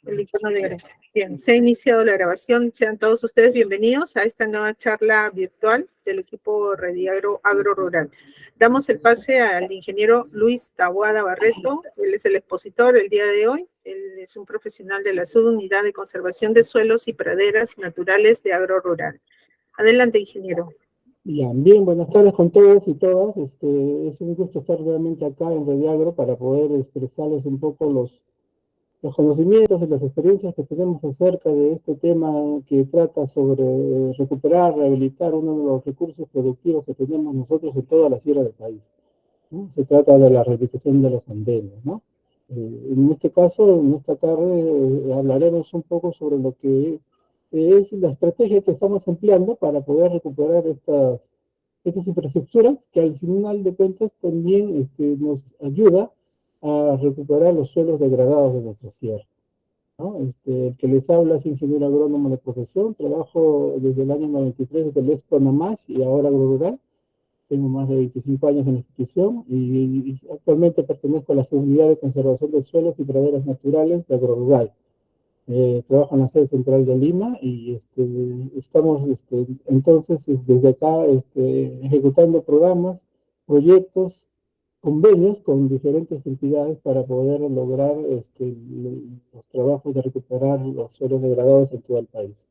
El icono de grabar. Bien, se ha iniciado la grabación. Sean todos ustedes bienvenidos a esta nueva charla virtual del equipo Rediagro Agro Rural. Damos el pase al ingeniero Luis Taboada Barreto. Él es el expositor el día de hoy. Él es un profesional de la Subunidad de Conservación de Suelos y Praderas Naturales de Agro Rural. Adelante, ingeniero. Bien, buenas tardes con todos y todas. Es un gusto estar realmente acá en Rediagro para poder expresarles un poco los conocimientos y las experiencias que tenemos acerca de este tema que trata sobre recuperar, rehabilitar uno de los recursos productivos que tenemos nosotros en toda la sierra del país, ¿no? Se trata de la rehabilitación de los andenes, ¿no? En este caso, en esta tarde, hablaremos un poco sobre lo que es la estrategia que estamos empleando para poder recuperar estas infraestructuras que al final de cuentas también nos ayuda a recuperar los suelos degradados de nuestra sierra, ¿no? El que les habla es ingeniero agrónomo de profesión, trabajo desde el año 93 desde el ESCO Namás y ahora AgroRural. Tengo más de 25 años en la institución y actualmente pertenezco a la Subunidad de Conservación de Suelos y Praderas Naturales de AgroRural. Trabajo en la sede central de Lima y estamos entonces desde acá ejecutando programas, proyectos, convenios con diferentes entidades para poder lograr los trabajos de recuperar los suelos degradados en todo el país.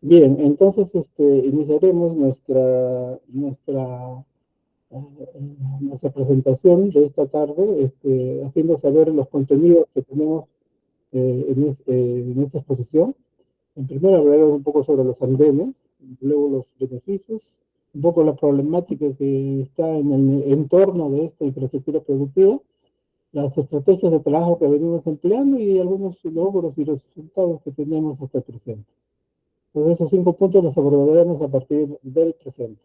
Bien, entonces iniciaremos nuestra presentación de esta tarde, haciendo saber los contenidos que tenemos en esta exposición. En primero hablaremos un poco sobre los andenes, luego los beneficios, un poco la problemática que está en el entorno de esta infraestructura productiva, las estrategias de trabajo que venimos empleando y algunos logros y resultados que tenemos hasta el presente. Entonces esos 5 puntos los abordaremos a partir del presente.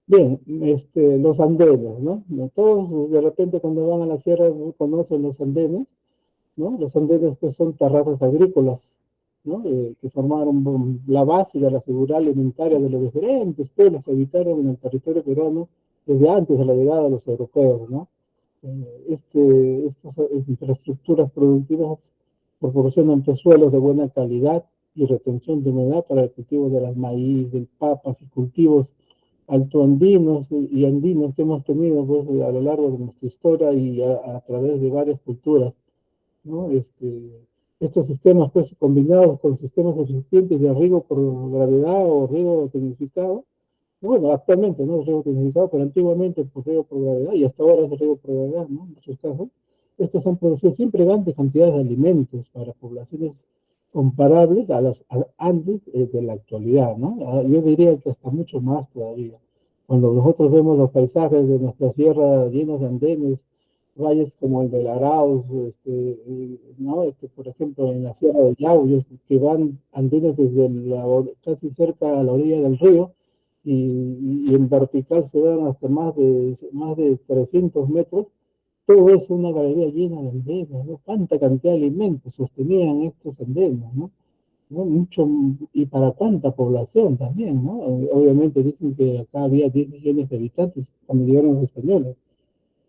Bien, los andenes, ¿no? Todos de repente cuando van a la sierra conocen los andenes, ¿no? Los andenes pues son terrazas agrícolas, ¿no? Que formaron la base de la seguridad alimentaria de los diferentes pueblos que habitaron en el territorio peruano desde antes de la llegada de los europeos, ¿no? Estas infraestructuras productivas proporcionan pues, suelos de buena calidad y retención de humedad para el cultivo de las maíz, del papas y cultivos altoandinos y andinos que hemos tenido pues, a lo largo de nuestra historia y a través de varias culturas, ¿no? Estos sistemas pues combinados con sistemas existentes de riego por gravedad o riego tecnificado, bueno, actualmente no es riego tecnificado, pero antiguamente por riego por gravedad y hasta ahora es riego por gravedad, ¿no? En muchos casos, estos han producido siempre grandes cantidades de alimentos para poblaciones comparables a las antes de la actualidad, ¿no? Yo diría que hasta mucho más todavía. Cuando nosotros vemos los paisajes de nuestra sierra llenos de andenes, valles como el del Arauz, ¿no? Por ejemplo, en la Sierra de Yauyos, que van andenes desde casi cerca a la orilla del río, y en vertical se dan hasta más de 300 metros, todo es una galería llena de andenes, ¿no? Cuánta cantidad de alimentos sostenían estos andenes, ¿no? ¿No? Mucho, y para cuánta población también, ¿no? Obviamente dicen que acá había 10 millones de habitantes cuando llegaron los españoles,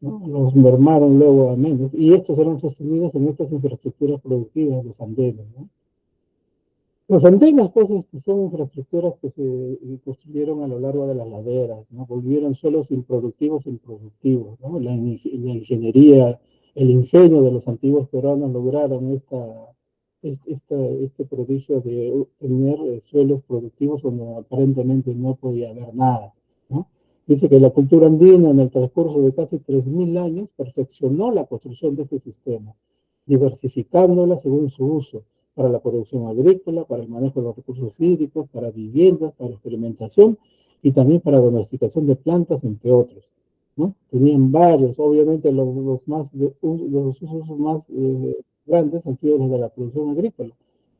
¿no? Los mermaron luego a menos, y estos eran sostenidos en estas infraestructuras productivas, los andenes, ¿no? Los andenes, pues, son infraestructuras que se construyeron a lo largo de las laderas, ¿no? Volvieron suelos improductivos improductivos, ¿no? La ingeniería, el ingenio de los antiguos peruanos lograron este prodigio de tener suelos productivos donde aparentemente no podía haber nada, ¿no? Dice que la cultura andina en el transcurso de casi 3.000 años perfeccionó la construcción de este sistema, diversificándola según su uso para la producción agrícola, para el manejo de los recursos hídricos, para viviendas, para experimentación y también para domesticación de plantas, entre otros, ¿no? Tenían varios, obviamente los usos más grandes han sido los de la producción agrícola.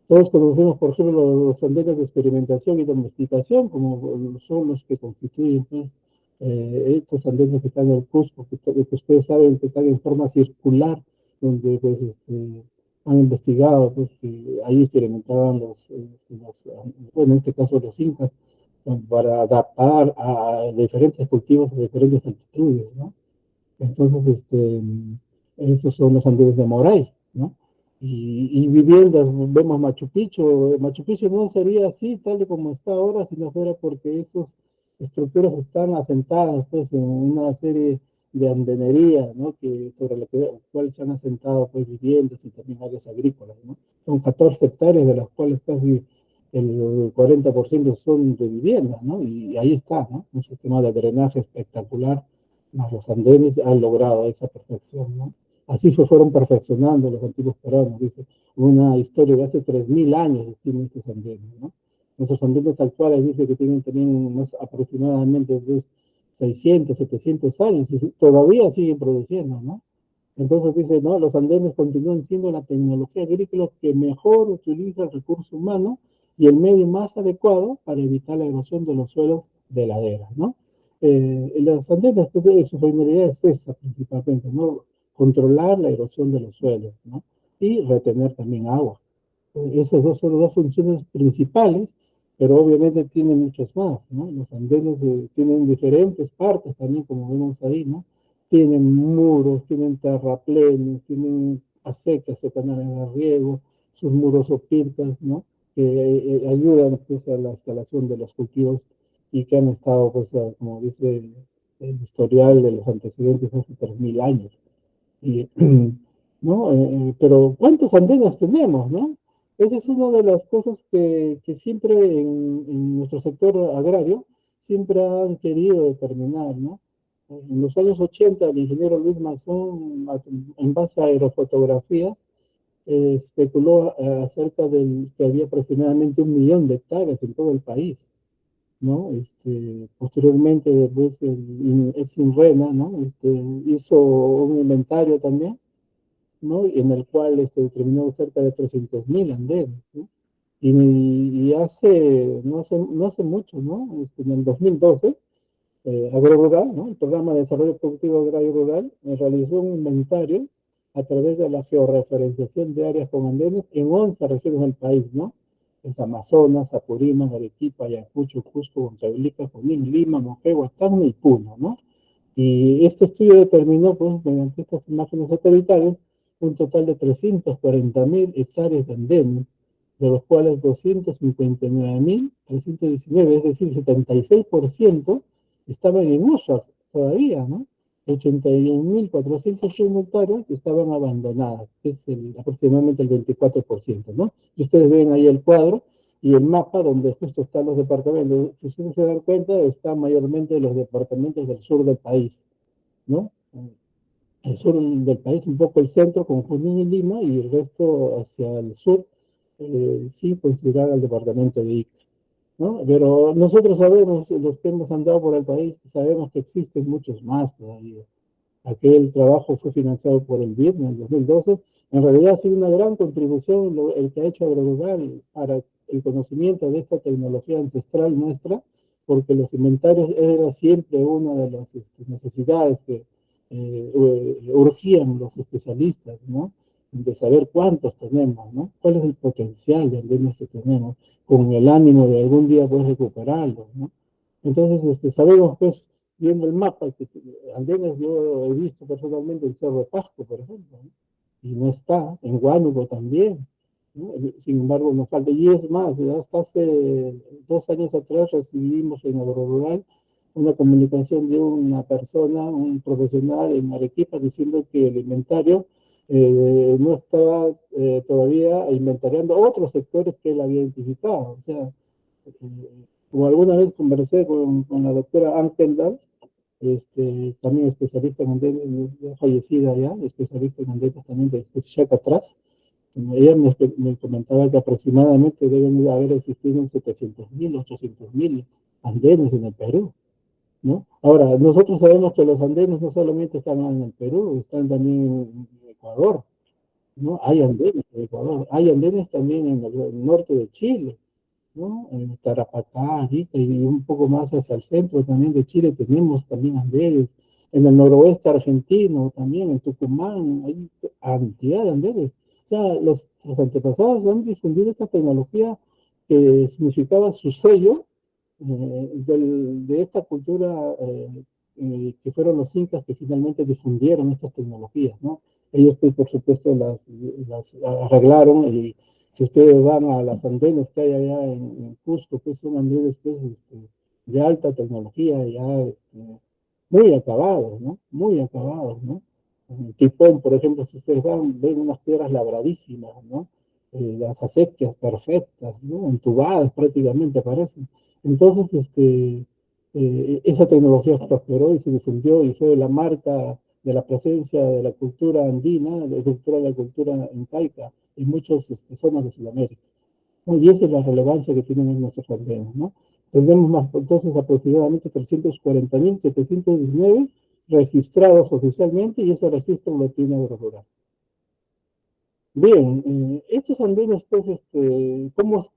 Todos conocemos, por ejemplo, los andenes de experimentación y domesticación, como son los que constituyen pues, estos andenes que están en el Cusco, que ustedes saben que están en forma circular, donde pues, han investigado, pues, que ahí experimentaban bueno, en este caso los incas, para adaptar a diferentes cultivos a diferentes altitudes, ¿no? Entonces, esos son los andenes de Moray, ¿no? y viviendas, vemos Machu Picchu no sería así tal y como está ahora si no fuera porque esas estructuras están asentadas pues en una serie de andenería, ¿no? Que, sobre la cual se han asentado pues viviendas y también áreas agrícolas, ¿no? Son 14 hectáreas de las cuales casi el 40% son de viviendas, ¿no? Y ahí está, ¿no? Un sistema de drenaje espectacular, más los andenes han logrado esa perfección, ¿no? Así se fueron perfeccionando los antiguos peruanos, dice, una historia de hace 3.000 años tienen estos andenes, ¿no? Nuestros andenes actuales dice que tienen también más aproximadamente pues, 600, 700 años y todavía siguen produciendo, ¿no? Entonces dice, no, los andenes continúan siendo la tecnología agrícola que mejor utiliza el recurso humano y el medio más adecuado para evitar la erosión de los suelos de laderas, ¿no? Los andenes, pues, su finalidad es esa principalmente, ¿no? Controlar la erosión de los suelos, ¿no? Y retener también agua. Esas dos son las dos funciones principales, pero obviamente tienen muchos más, ¿no? Los andenes tienen diferentes partes también, como vemos ahí, ¿no? Tienen muros, tienen terraplenes, tienen acequias o canales de riego, sus muros o pircas, ¿no? Que ayudan pues, a la instalación de los cultivos y que han estado, pues, como dice el historial de los antecedentes, hace 3.000 años. Y, ¿no? Pero ¿cuántos andenes tenemos, no? Esa es una de las cosas que siempre en nuestro sector agrario siempre han querido determinar, ¿no? En los años 80, el ingeniero Luis Mazón, en base a aerofotografías, especuló acerca del que había aproximadamente 1.000.000 de hectáreas en todo el país, ¿no? Posteriormente, después, el ex INRENA, ¿no? Hizo un inventario también, ¿no? En el cual determinó cerca de 300.000 andenes, ¿no? No hace mucho, ¿no? En el 2012, AgroRural, ¿no? El Programa de Desarrollo Productivo Agrario Rural, realizó un inventario a través de la georreferenciación de áreas con andenes en 11 regiones del país, ¿no? Es Amazonas, Apurímac, Arequipa, Ayacucho, Cusco, Huancavelica, Junín, Lima, Moquegua, Tacna y Puno, ¿no? Y este estudio determinó, pues, mediante estas imágenes satelitales, un total de 340.000 hectáreas de andenes, de los cuales 259.319, es decir, 76%, estaban en uso todavía, ¿no? 81.401 hectáreas estaban abandonadas, que es aproximadamente el 24%, ¿no? Y ustedes ven ahí el cuadro y el mapa donde justo están los departamentos. Si ustedes se dan cuenta, están mayormente los departamentos del sur del país, ¿no? El sur del país, un poco el centro con Junín y Lima, y el resto hacia el sur, sí considerar al departamento de Ica, ¿no? Pero nosotros sabemos, los que hemos andado por el país, sabemos que existen muchos más todavía. Aquel trabajo fue financiado por el BID en el 2012. En realidad ha sido una gran contribución el que ha hecho AgroRural para el conocimiento de esta tecnología ancestral nuestra, porque los inventarios era siempre una de las necesidades que urgían los especialistas, ¿no? De saber cuántos tenemos, ¿no? Cuál es el potencial de andenes que tenemos, con el ánimo de algún día poder recuperarlos, ¿no? Entonces, sabemos, pues, viendo el mapa, que andenes yo he visto personalmente en Cerro de Pasco, por ejemplo, ¿no? Y no está, en Huánuco también, ¿no? Sin embargo, nos falta, y es más, hasta hace 2 años atrás recibimos en Agrorural una comunicación de una persona, un profesional en Arequipa, diciendo que el inventario no estaba todavía inventariando otros sectores que él había identificado. O sea, como alguna vez conversé con la doctora Ankendal, también especialista en andenes, ya fallecida ya, especialista en andenes también de Chaca atrás. Ella me comentaba que aproximadamente deben haber existido 700.000, 800.000 andenes en el Perú, ¿no? Ahora, nosotros sabemos que los andenes no solamente están en el Perú, están también en Ecuador, ¿no? Hay andenes en Ecuador, hay andenes también en el norte de Chile, ¿no? En Tarapacá, Arica y un poco más hacia el centro también de Chile tenemos también andenes. En el noroeste argentino también, en Tucumán, hay cantidad de andenes. O sea, los antepasados han difundido esta tecnología que significaba su sello de esta cultura que fueron los incas que finalmente difundieron estas tecnologías, ¿no? Ellos, pues, por supuesto, las arreglaron y si ustedes van a las andenes que hay allá en Cusco, pues son andenes pues, de alta tecnología, ya muy acabados, ¿no? Muy acabados, ¿no? En Tipón, por ejemplo, si ustedes van, ven unas piedras labradísimas, ¿no? Las acequias perfectas, ¿no? Entubadas prácticamente parecen. Entonces, esa tecnología prosperó y se difundió y fue la marca de la presencia de la cultura andina, de la cultura incaica en muchas zonas de Sudamérica. ¿No? Y esa es la relevancia que tienen en nuestros andenes, ¿no? Tenemos más, entonces aproximadamente 340.719 registrados oficialmente y ese registro lo tiene Agrorural. Bien, estos andenes, pues,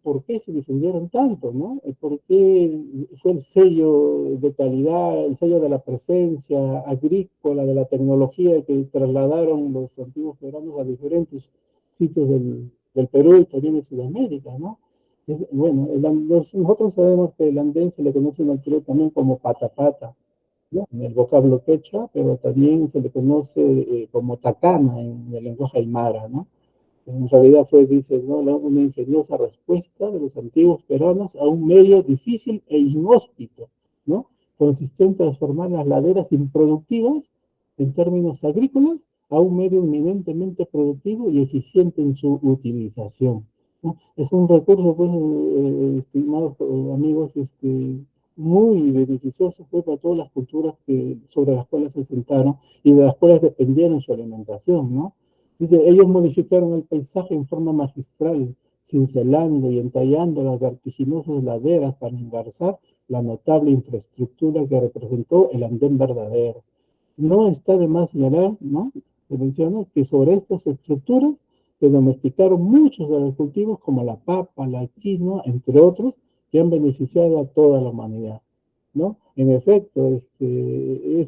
¿por qué se difundieron tanto, no? ¿Por qué fue el sello de calidad, el sello de la presencia agrícola, de la tecnología que trasladaron los antiguos peruanos a diferentes sitios del Perú y también de Sudamérica, ¿no? Bueno, nosotros sabemos que el andén se le conoce en el Perú también como patapata, ¿no? En el vocablo quechua, pero también se le conoce como tacana en el lenguaje aymara, ¿no? En realidad fue, dice, ¿no? Una ingeniosa respuesta de los antiguos peruanos a un medio difícil e inhóspito, ¿no? Consistió en transformar las laderas improductivas, en términos agrícolas, a un medio eminentemente productivo y eficiente en su utilización, ¿no? Es un recurso, pues, estimados amigos, muy beneficioso fue para todas las culturas sobre las cuales se sentaron y de las cuales dependieron su alimentación, ¿no? Dice, ellos modificaron el paisaje en forma magistral, cincelando y entallando las vertiginosas laderas para engarzar la notable infraestructura que representó el andén verdadero. No está de más señalar, ¿no? Se menciona que sobre estas estructuras se domesticaron muchos de los cultivos como la papa, la quinoa, entre otros, que han beneficiado a toda la humanidad, ¿no? En efecto, es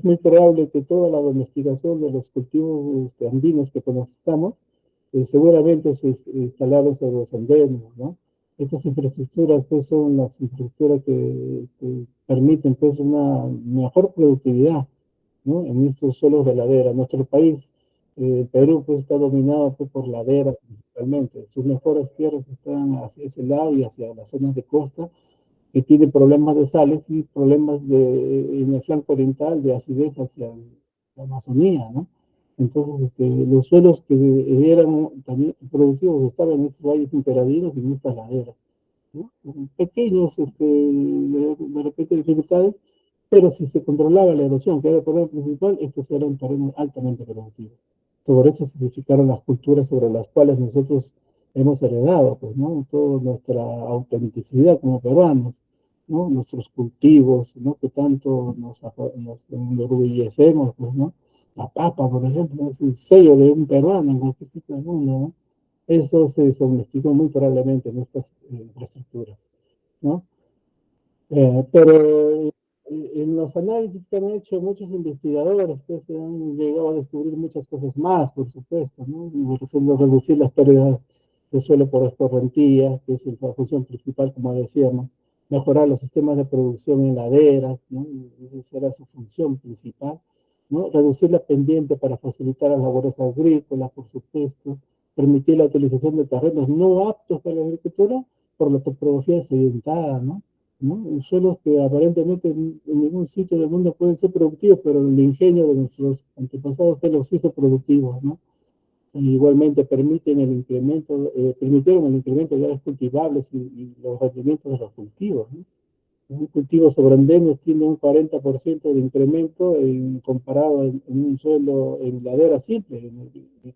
muy probable que toda la domesticación de los cultivos andinos que conozcamos seguramente se instalaron sobre los andenes, ¿no? Estas infraestructuras pues, son las infraestructuras que permiten pues, una mejor productividad, ¿no? En estos suelos de ladera. Nuestro país, Perú, pues está dominado pues, por laderas principalmente. Sus mejores tierras están hacia ese lado y hacia las zonas de costa, que tiene problemas de sales y problemas en el flanco oriental de acidez hacia la Amazonía, ¿no? Entonces, los suelos que eran también productivos estaban en estos valles interadinos y en estas laderas, ¿no? Pequeños, de repente dificultades, pero si se controlaba la erosión, que era el problema principal, estos eran terrenos altamente productivos. Sobre eso se edificaron las culturas sobre las cuales nosotros hemos heredado, pues, ¿no? Toda nuestra autenticidad como peruanos, ¿no? Nuestros cultivos, ¿no? Que tanto nos enorgullecemos, pues, ¿no? La papa, por ejemplo, es el sello de un peruano en cualquier sitio del mundo, ¿no? Eso se domesticó muy probablemente en estas infraestructuras, ¿no? Pero en los análisis que han hecho muchos investigadores, pues se han llegado a descubrir muchas cosas más, por supuesto, ¿no? Reducir las pérdidas de suelo por escorrentía, que es la función principal, como decíamos, mejorar los sistemas de producción en laderas, ¿no? Esa era su función principal, ¿no? Reducir la pendiente para facilitar las labores agrícolas, por supuesto, permitir la utilización de terrenos no aptos para la agricultura por la topografía sedientada, ¿no? ¿No? Suelos que aparentemente en ningún sitio del mundo pueden ser productivos, pero el ingenio de nuestros antepasados que los hizo productivos, ¿no? Igualmente permitieron el incremento de áreas cultivables y los rendimientos de los cultivos, ¿no? Un cultivo sobre andenes tiene un 40% de incremento comparado en un suelo en ladera simple,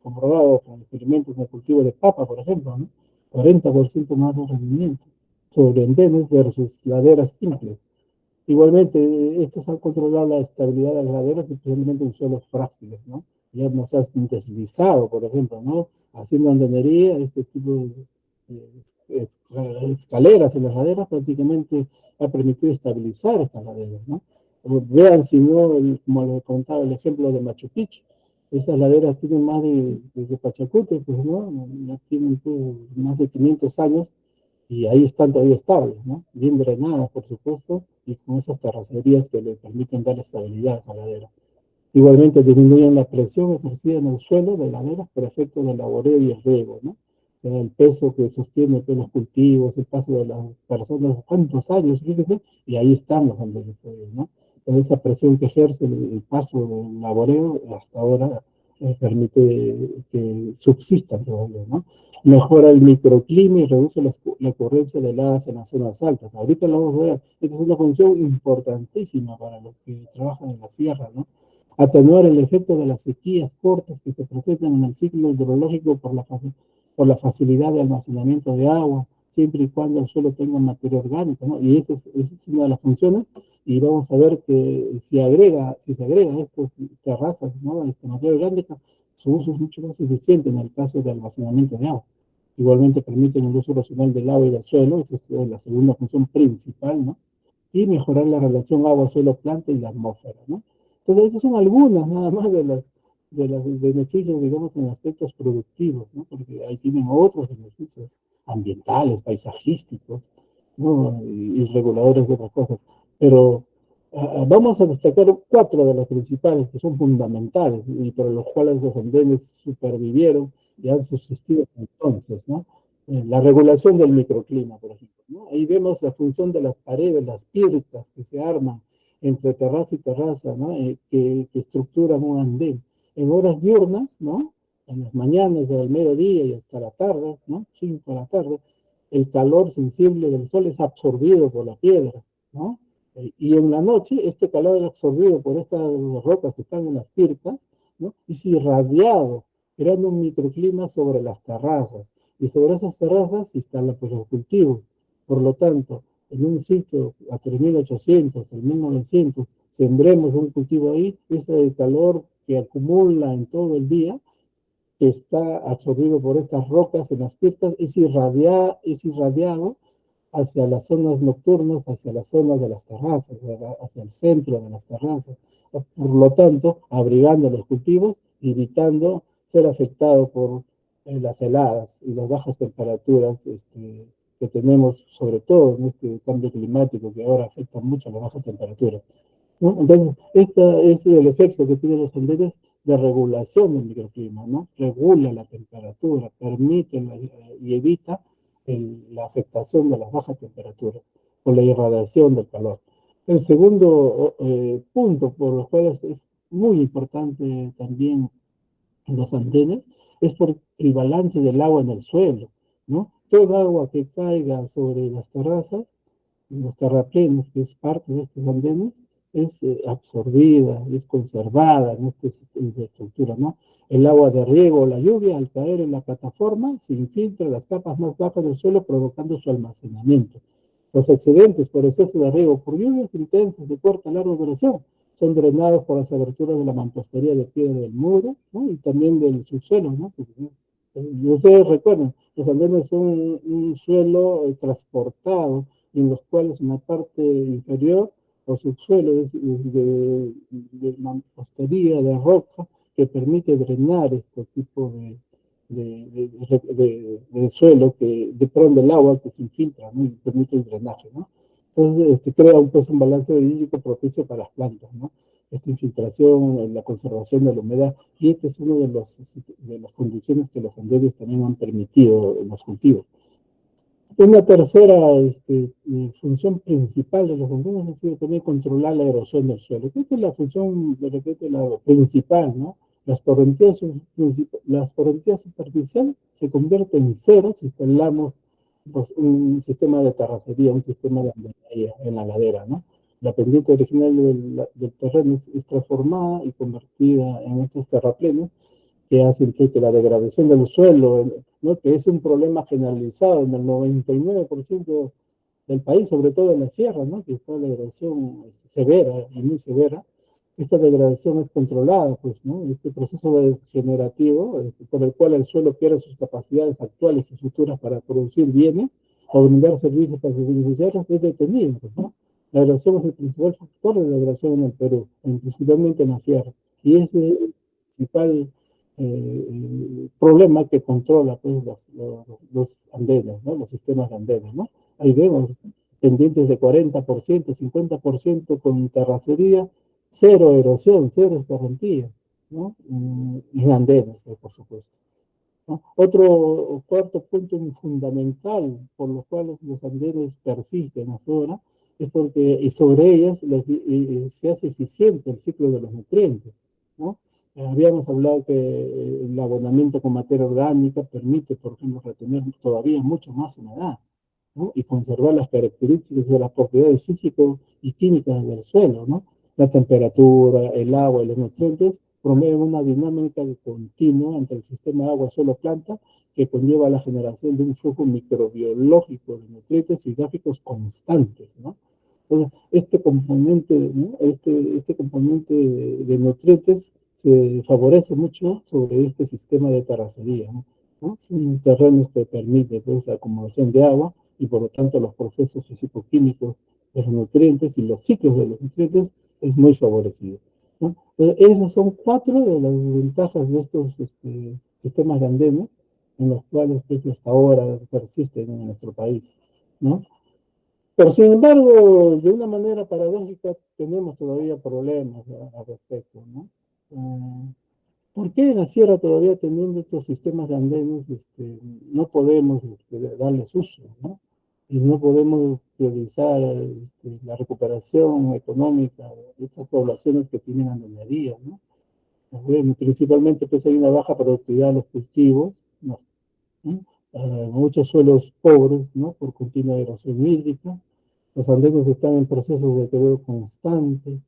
comprobado con experimentos en el cultivo de papa, por ejemplo, ¿no? 40% más de rendimiento sobre andenes versus laderas simples. Igualmente, estos han controlado la estabilidad de las laderas, especialmente en suelos frágiles, ¿no? Ya nos has deslizado, por ejemplo, ¿no? Haciendo andenería, este tipo de escaleras en las laderas prácticamente ha permitido estabilizar estas laderas, ¿no? Vean, si no, como les contaba el ejemplo de Machu Picchu, esas laderas tienen más desde Pachacute, pues, ¿no? Ya tienen pues, más de 500 años y ahí están todavía estables, ¿no? Bien drenadas, por supuesto, y con esas terracerías que le permiten dar estabilidad a esa ladera. Igualmente disminuyen la presión ejercida en el suelo de laderas por efecto del laboreo y el riego, ¿no? O sea, el peso que sostiene pues, los cultivos, el paso de las personas, tantos años, fíjese, y ahí están los andenes, ¿no? Entonces, esa presión que ejerce el paso del laboreo hasta ahora permite que subsistan todavía, ¿no? Mejora el microclima y reduce la ocurrencia de heladas en las zonas altas. Ahorita lo vamos a ver, esta es una función importantísima para los que trabajan en la sierra, ¿no? Atenuar el efecto de las sequías cortas que se presentan en el ciclo hidrológico por la facilidad de almacenamiento de agua, siempre y cuando el suelo tenga materia orgánica, ¿no? Y esa es una de las funciones, y vamos a ver que si se agrega estas terrazas, ¿no? Esta materia orgánica, su uso es mucho más eficiente en el caso de almacenamiento de agua. Igualmente permiten el uso racional del agua y del suelo, esa es la segunda función principal, ¿no? Y mejorar la relación agua-suelo-planta y la atmósfera, ¿no? Entonces, esas son algunas nada más de los beneficios, digamos, en aspectos productivos, ¿no? Porque ahí tienen otros beneficios ambientales, paisajísticos, ¿no? Y reguladores de otras cosas. Pero vamos a destacar cuatro de las principales que son fundamentales y por los cuales los andenes supervivieron y han subsistido entonces, ¿no? La regulación del microclima, por ejemplo, ¿no? Ahí vemos la función de las paredes, las pircas que se arman entre terraza y terraza, ¿no? Que estructuran un andén. En horas diurnas, ¿no? En las mañanas, al mediodía y hasta la tarde, ¿no? 5 de la tarde, el calor sensible del sol es absorbido por la piedra, ¿no? Y en la noche, este calor es absorbido por estas rocas que están en las pircas, ¿no? Es irradiado, creando un microclima sobre las terrazas. Y sobre esas terrazas se instalan pues, los cultivos. Por lo tanto, en un sitio a 3800, en 1900, sembremos un cultivo ahí, ese calor que acumula en todo el día, que está absorbido por estas rocas en las pistas, es irradiado hacia las zonas nocturnas, hacia las zonas de las terrazas, hacia el centro de las terrazas. Por lo tanto, abrigando los cultivos, evitando ser afectado por las heladas y las bajas temperaturas que tenemos, sobre todo en este cambio climático que ahora afecta mucho a las bajas temperaturas, ¿no? Entonces, este es el efecto que tienen los andenes de regulación del microclima, ¿no? Regula la temperatura, permite y evita la afectación de las bajas temperaturas por la irradiación del calor. El segundo punto por los cuales es muy importante también los andenes es por el balance del agua en el suelo, ¿no? Toda agua que caiga sobre las terrazas, los terraplenes, que es parte de estos andenes, es absorbida, es conservada en esta infraestructura, ¿no? El agua de riego o la lluvia, al caer en la plataforma, se infiltra las capas más bajas del suelo, provocando su almacenamiento. Los excedentes por exceso de riego por lluvias intensas de corta a larga duración son drenados por las aberturas de la mampostería de piedra del muro, ¿no? Y también del subsuelo, ¿no? Ustedes recuerdan, los andenes son un suelo transportado, en los cuales en la parte inferior o subsuelo es de mampostería, de roca, que permite drenar este tipo de suelo que desprende el agua que se infiltra, ¿no? Y permite el drenaje, ¿no? Entonces, crea pues, un balance hídrico propicio para las plantas, ¿no? Esta infiltración, la conservación de la humedad, y esta es una de las condiciones que los andenes también han permitido en los cultivos. Una tercera función principal de los andenes ha sido también controlar la erosión del suelo. Esta es la función, de repente, la principal, ¿no? Las correntías superficiales se convierten en cero si instalamos pues, un sistema de terracería, un sistema de andenería en la ladera, ¿no? La pendiente original del terreno es transformada y convertida en estos terraplenes que hacen que la degradación del suelo, ¿no? Que es un problema generalizado en el 99% del país, sobre todo en la sierra, ¿no? Que está la degradación severa y muy severa. Esta degradación es controlada, pues, ¿no? Este proceso degenerativo, por el cual el suelo pierde sus capacidades actuales y futuras para producir bienes o brindar servicios para sus beneficiarios, es detenido, pues, ¿no? La erosión es el principal factor de degradación en el Perú, principalmente en la sierra. Y ese es el principal problema que controla pues, los andenes, ¿no? Los sistemas de andenes, ¿no? Ahí vemos pendientes de 40%, 50% con terracería cero erosión, cero escorrentía, ¿no? En andenes, por supuesto. ¿No? Otro cuarto punto fundamental por los cuales los andenes persisten hasta ahora es porque y sobre ellas se hace eficiente el ciclo de los nutrientes, ¿no? Habíamos hablado que el abonamiento con materia orgánica permite, por ejemplo, retener todavía mucho más humedad, ¿no? Y conservar las características de las propiedades físicas y químicas del suelo, ¿no? La temperatura, el agua y los nutrientes promueven una dinámica continua entre el sistema agua-suelo-planta que conlleva la generación de un flujo microbiológico de nutrientes y gráficos constantes, ¿no? Entonces, este componente, ¿no? Este componente de nutrientes se favorece mucho sobre este sistema de terracería, ¿no? ¿No? Son terrenos que permiten pues, la acumulación de agua y por lo tanto los procesos físico-químicos de los nutrientes y los ciclos de los nutrientes es muy favorecido, ¿no? Esas son cuatro de las ventajas de estos sistemas de andenes en los cuales pues, hasta ahora persisten en nuestro país, ¿no? Pero sin embargo, de una manera paradójica, tenemos todavía problemas al respecto, ¿no? ¿Por qué en la sierra todavía teniendo estos sistemas de andenes no podemos darles uso, ¿no? Y no podemos priorizar la recuperación económica de estas poblaciones que tienen andenería, ¿no? Bueno, principalmente pues hay una baja productividad de los cultivos, ¿no? ¿No? Muchos suelos pobres, ¿no? Por continua erosión hídrica. Los andenes están en procesos de deterioro constante.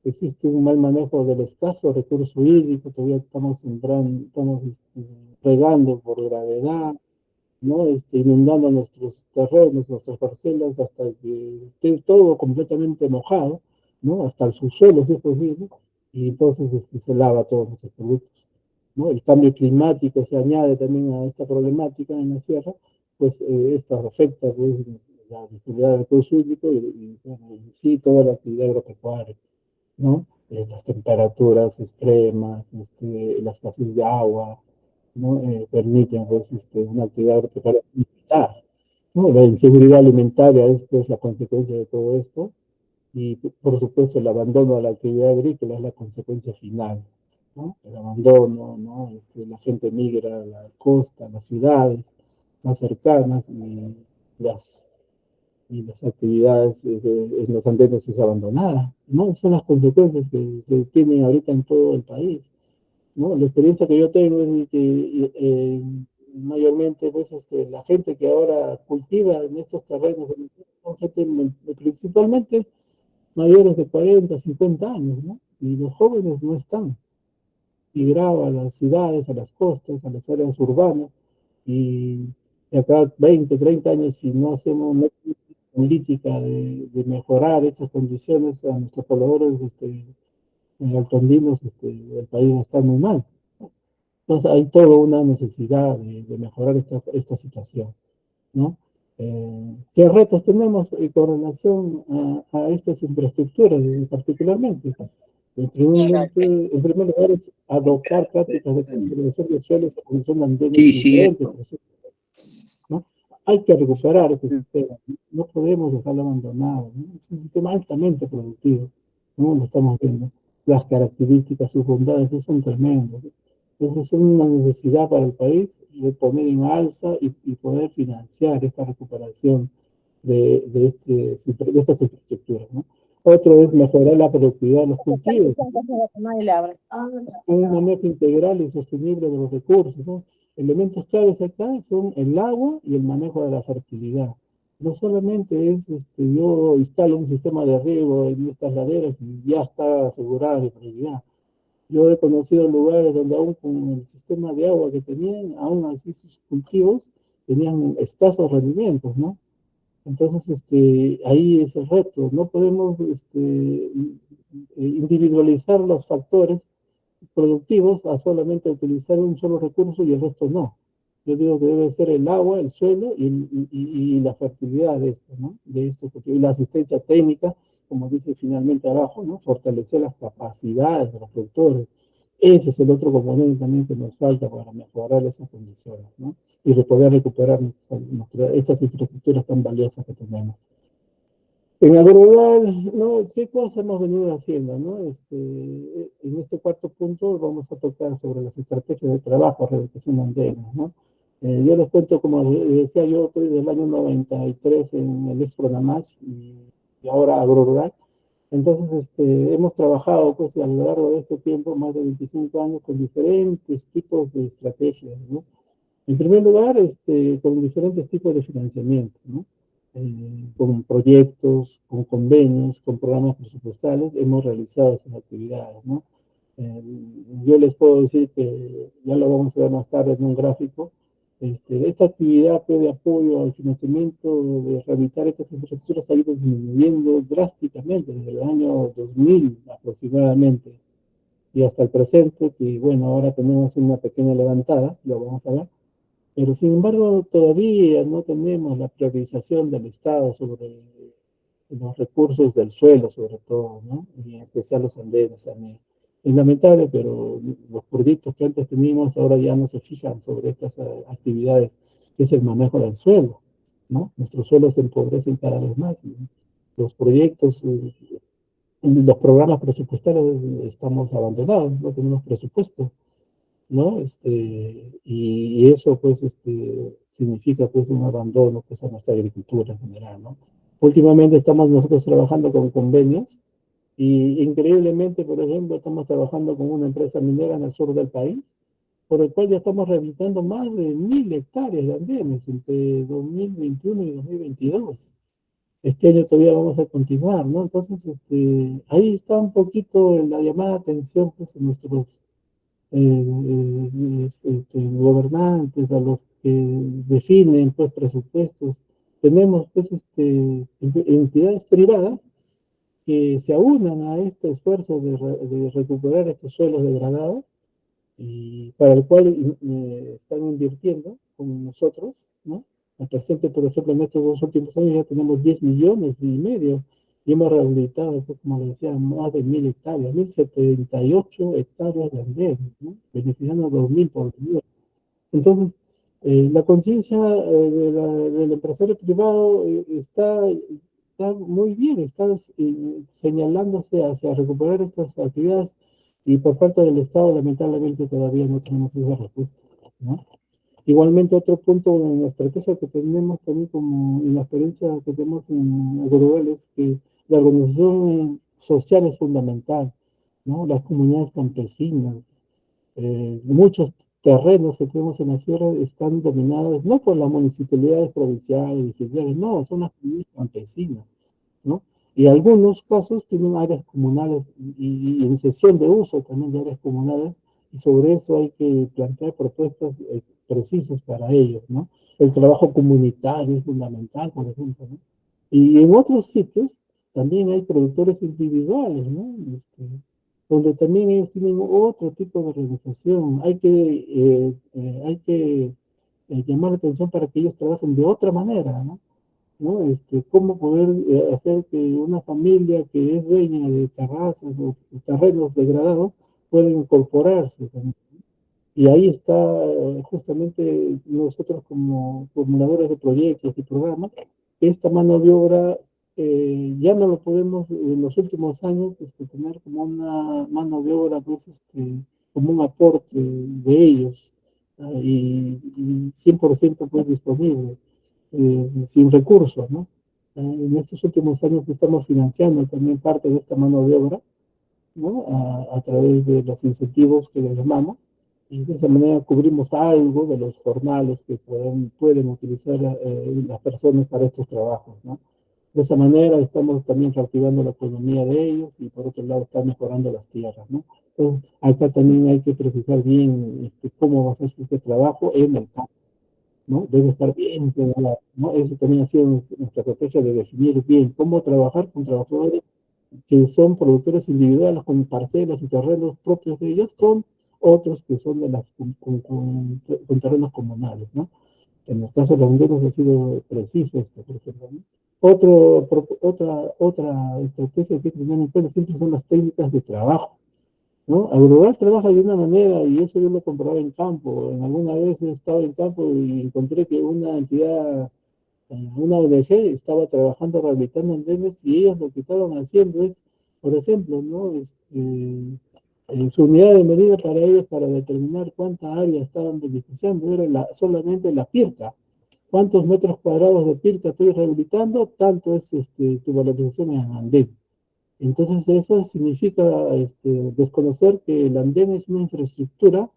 Existe un mal manejo del escaso recurso hídrico. Todavía estamos regando por gravedad, ¿no? Inundando nuestros terrenos, nuestras parcelas, hasta que esté todo completamente mojado, ¿no? Hasta el subsuelo, si es posible. Y entonces se lava todos nuestros productos, ¿no? El cambio climático se añade también a esta problemática en la sierra, pues esto afecta pues, la disponibilidad del recurso hídrico bueno, en sí toda la actividad agropecuaria, ¿no? Las temperaturas extremas, la escasez de agua, ¿no? Permiten pues, una actividad agropecuaria limitada, ¿no? La inseguridad alimentaria es pues, la consecuencia de todo esto y por supuesto el abandono de la actividad agrícola es la consecuencia final, ¿no? El abandono, ¿no? La gente migra a la costa, a las ciudades más cercanas las, y las actividades en los andenes es abandonada, ¿no? Son las consecuencias que se tienen ahorita en todo el país, ¿no? La experiencia que yo tengo es que mayormente pues, la gente que ahora cultiva en estos terrenos son gente principalmente mayores de 40, 50 años, ¿no? Y los jóvenes no están. Migraba a las ciudades, a las costas, a las áreas urbanas, y de acá 20, 30 años, si no hacemos una política de mejorar esas condiciones a nuestros pobladores altoandinos, el país está muy mal. Entonces hay toda una necesidad de mejorar esta situación, ¿no? ¿Qué retos tenemos con relación a estas infraestructuras particularmente? En primer lugar, es adoptar prácticas de conservación de suelos que son andenes Sí, sí. diferentes, ¿no? Hay que recuperar este sistema, no podemos dejarlo abandonado, ¿no? Es un sistema altamente productivo, ¿no? Lo estamos viendo. Las características, sus bondades son tremendas. Entonces es una necesidad para el país de poner en alza y poder financiar esta recuperación de estas infraestructuras, ¿no? Otro es mejorar la productividad de los cultivos, un manejo integral y sostenible de los recursos, ¿no? Elementos claves acá son el agua y el manejo de la fertilidad. No solamente es, yo instalo un sistema de riego en estas laderas y ya está asegurada la prioridad. Yo he conocido lugares donde aún con el sistema de agua que tenían, aún así sus cultivos tenían escasos rendimientos, ¿no? Entonces, ahí es el reto. No podemos individualizar los factores productivos a solamente utilizar un solo recurso y el resto no. Yo digo que debe ser el agua, el suelo y la fertilidad de esto, ¿no? De esto, y la asistencia técnica, como dice finalmente abajo, ¿no? Fortalecer las capacidades de los productores. Ese es el otro componente también que nos falta para mejorar esas condiciones, ¿no? Y de poder recuperar estas infraestructuras tan valiosas que tenemos. En Agrorural, ¿no? ¿Qué cosas hemos venido haciendo, no? En este cuarto punto vamos a tocar sobre las estrategias de trabajo, rehabilitación andina, ¿no? Yo les cuento, como decía, yo estoy del año 93 en el ex Pronamach y ahora Agrorural. Entonces, hemos trabajado, pues, a lo largo de este tiempo, más de 25 años, con diferentes tipos de estrategias, ¿no? En primer lugar, con diferentes tipos de financiamiento, ¿no? Con proyectos, con convenios, con programas presupuestales, hemos realizado esas actividades, ¿no? Eh, yo les puedo decir que, ya lo vamos a ver más tarde en un gráfico, esta actividad de apoyo al financiamiento de rehabilitar estas infraestructuras ha ido disminuyendo drásticamente desde el año 2000 aproximadamente y hasta el presente, que bueno, ahora tenemos una pequeña levantada, lo vamos a ver, pero sin embargo todavía no tenemos la priorización del Estado sobre los recursos del suelo, sobre todo, ¿no? Y en especial los andenes también. Es lamentable, pero los proyectos que antes teníamos ahora ya no se fijan sobre estas actividades, que es el manejo del suelo, ¿no? Nuestros suelos se empobrecen cada vez más. ¿No? Los proyectos, los programas presupuestarios estamos abandonados, no tenemos presupuesto, ¿no? Y eso, pues, significa, pues, un abandono, pues, a nuestra agricultura en general, ¿no? Últimamente estamos nosotros trabajando con convenios y increíblemente, por ejemplo, estamos trabajando con una empresa minera en el sur del país, por el cual ya estamos rehabilitando más de 1000 hectáreas de andenes entre 2021 y 2022. Este año todavía vamos a continuar, ¿no? Entonces, ahí está un poquito la llamada de atención, pues, en nuestros gobernantes, a los que definen, pues, presupuestos. Tenemos, pues, entidades privadas que se aunan a este esfuerzo de recuperar estos suelos degradados y para el cual están invirtiendo con nosotros, ¿no? Al presente, por ejemplo, en estos 2 últimos años ya tenemos 10,5 millones y hemos rehabilitado, pues, como les decía, más de 1000 hectáreas, 1078 hectáreas de andenes, ¿no? Beneficiando a 2000 por día. Entonces, la conciencia del empresario privado está muy bien, está señalándose hacia recuperar estas actividades y por parte del Estado lamentablemente todavía no tenemos esa respuesta, ¿no? Igualmente otro punto en la estrategia que tenemos también como en la experiencia que tenemos en Agrorural es que la organización social es fundamental, ¿no? Las comunidades campesinas, muchos terrenos que tenemos en la sierra están dominados no por las municipalidades provinciales, distritales, no, son las comunidades campesinas, ¿no? Y algunos casos tienen áreas comunales y en sesión de uso también de áreas comunales, y sobre eso hay que plantear propuestas precisas para ellos, ¿no? El trabajo comunitario es fundamental, por ejemplo, ¿no? Y en otros sitios también hay productores individuales, ¿no? Donde también ellos tienen otro tipo de organización. Hay que llamar la atención para que ellos trabajen de otra manera, ¿no? ¿No? Cómo poder hacer que una familia que es dueña de terrazas o terrenos degradados pueda incorporarse también. Y ahí está justamente nosotros como formuladores de proyectos y programas, esta mano de obra ya no lo podemos en los últimos años tener como una mano de obra, pues, como un aporte de ellos y 100% pues disponible, sin recursos, ¿no? En estos últimos años estamos financiando también parte de esta mano de obra, ¿no? A través de los incentivos que le llamamos, y de esa manera cubrimos algo de los jornales que pueden utilizar las personas para estos trabajos, ¿no? De esa manera estamos también reactivando la economía de ellos y por otro lado está mejorando las tierras, ¿no? Entonces, acá también hay que precisar bien cómo va a ser este trabajo en el campo, ¿no? Debe estar bien señalado, ¿no? Eso también ha sido nuestra estrategia de definir bien cómo trabajar con trabajadores que son productores individuales con parcelas y terrenos propios de ellos, con otros que son con terrenos comunales, ¿no? En el caso de los hondureños ha sido preciso esto, por ejemplo, ¿no? Otra estrategia que hay que tener en cuenta siempre son las técnicas de trabajo, ¿no? Agrorural trabaja de una manera, y eso yo lo comprobaba en campo. En alguna vez he estado en campo y encontré que una entidad Una ONG estaba trabajando, rehabilitando andenes, y ellos lo que estaban haciendo es, por ejemplo, ¿no? Su unidad de medida para ellos, para determinar cuánta área estaban beneficiando, era solamente la pirca. ¿Cuántos metros cuadrados de pirca estoy rehabilitando? Tanto es tu valorización en andén. Entonces eso significa desconocer que el andén es una infraestructura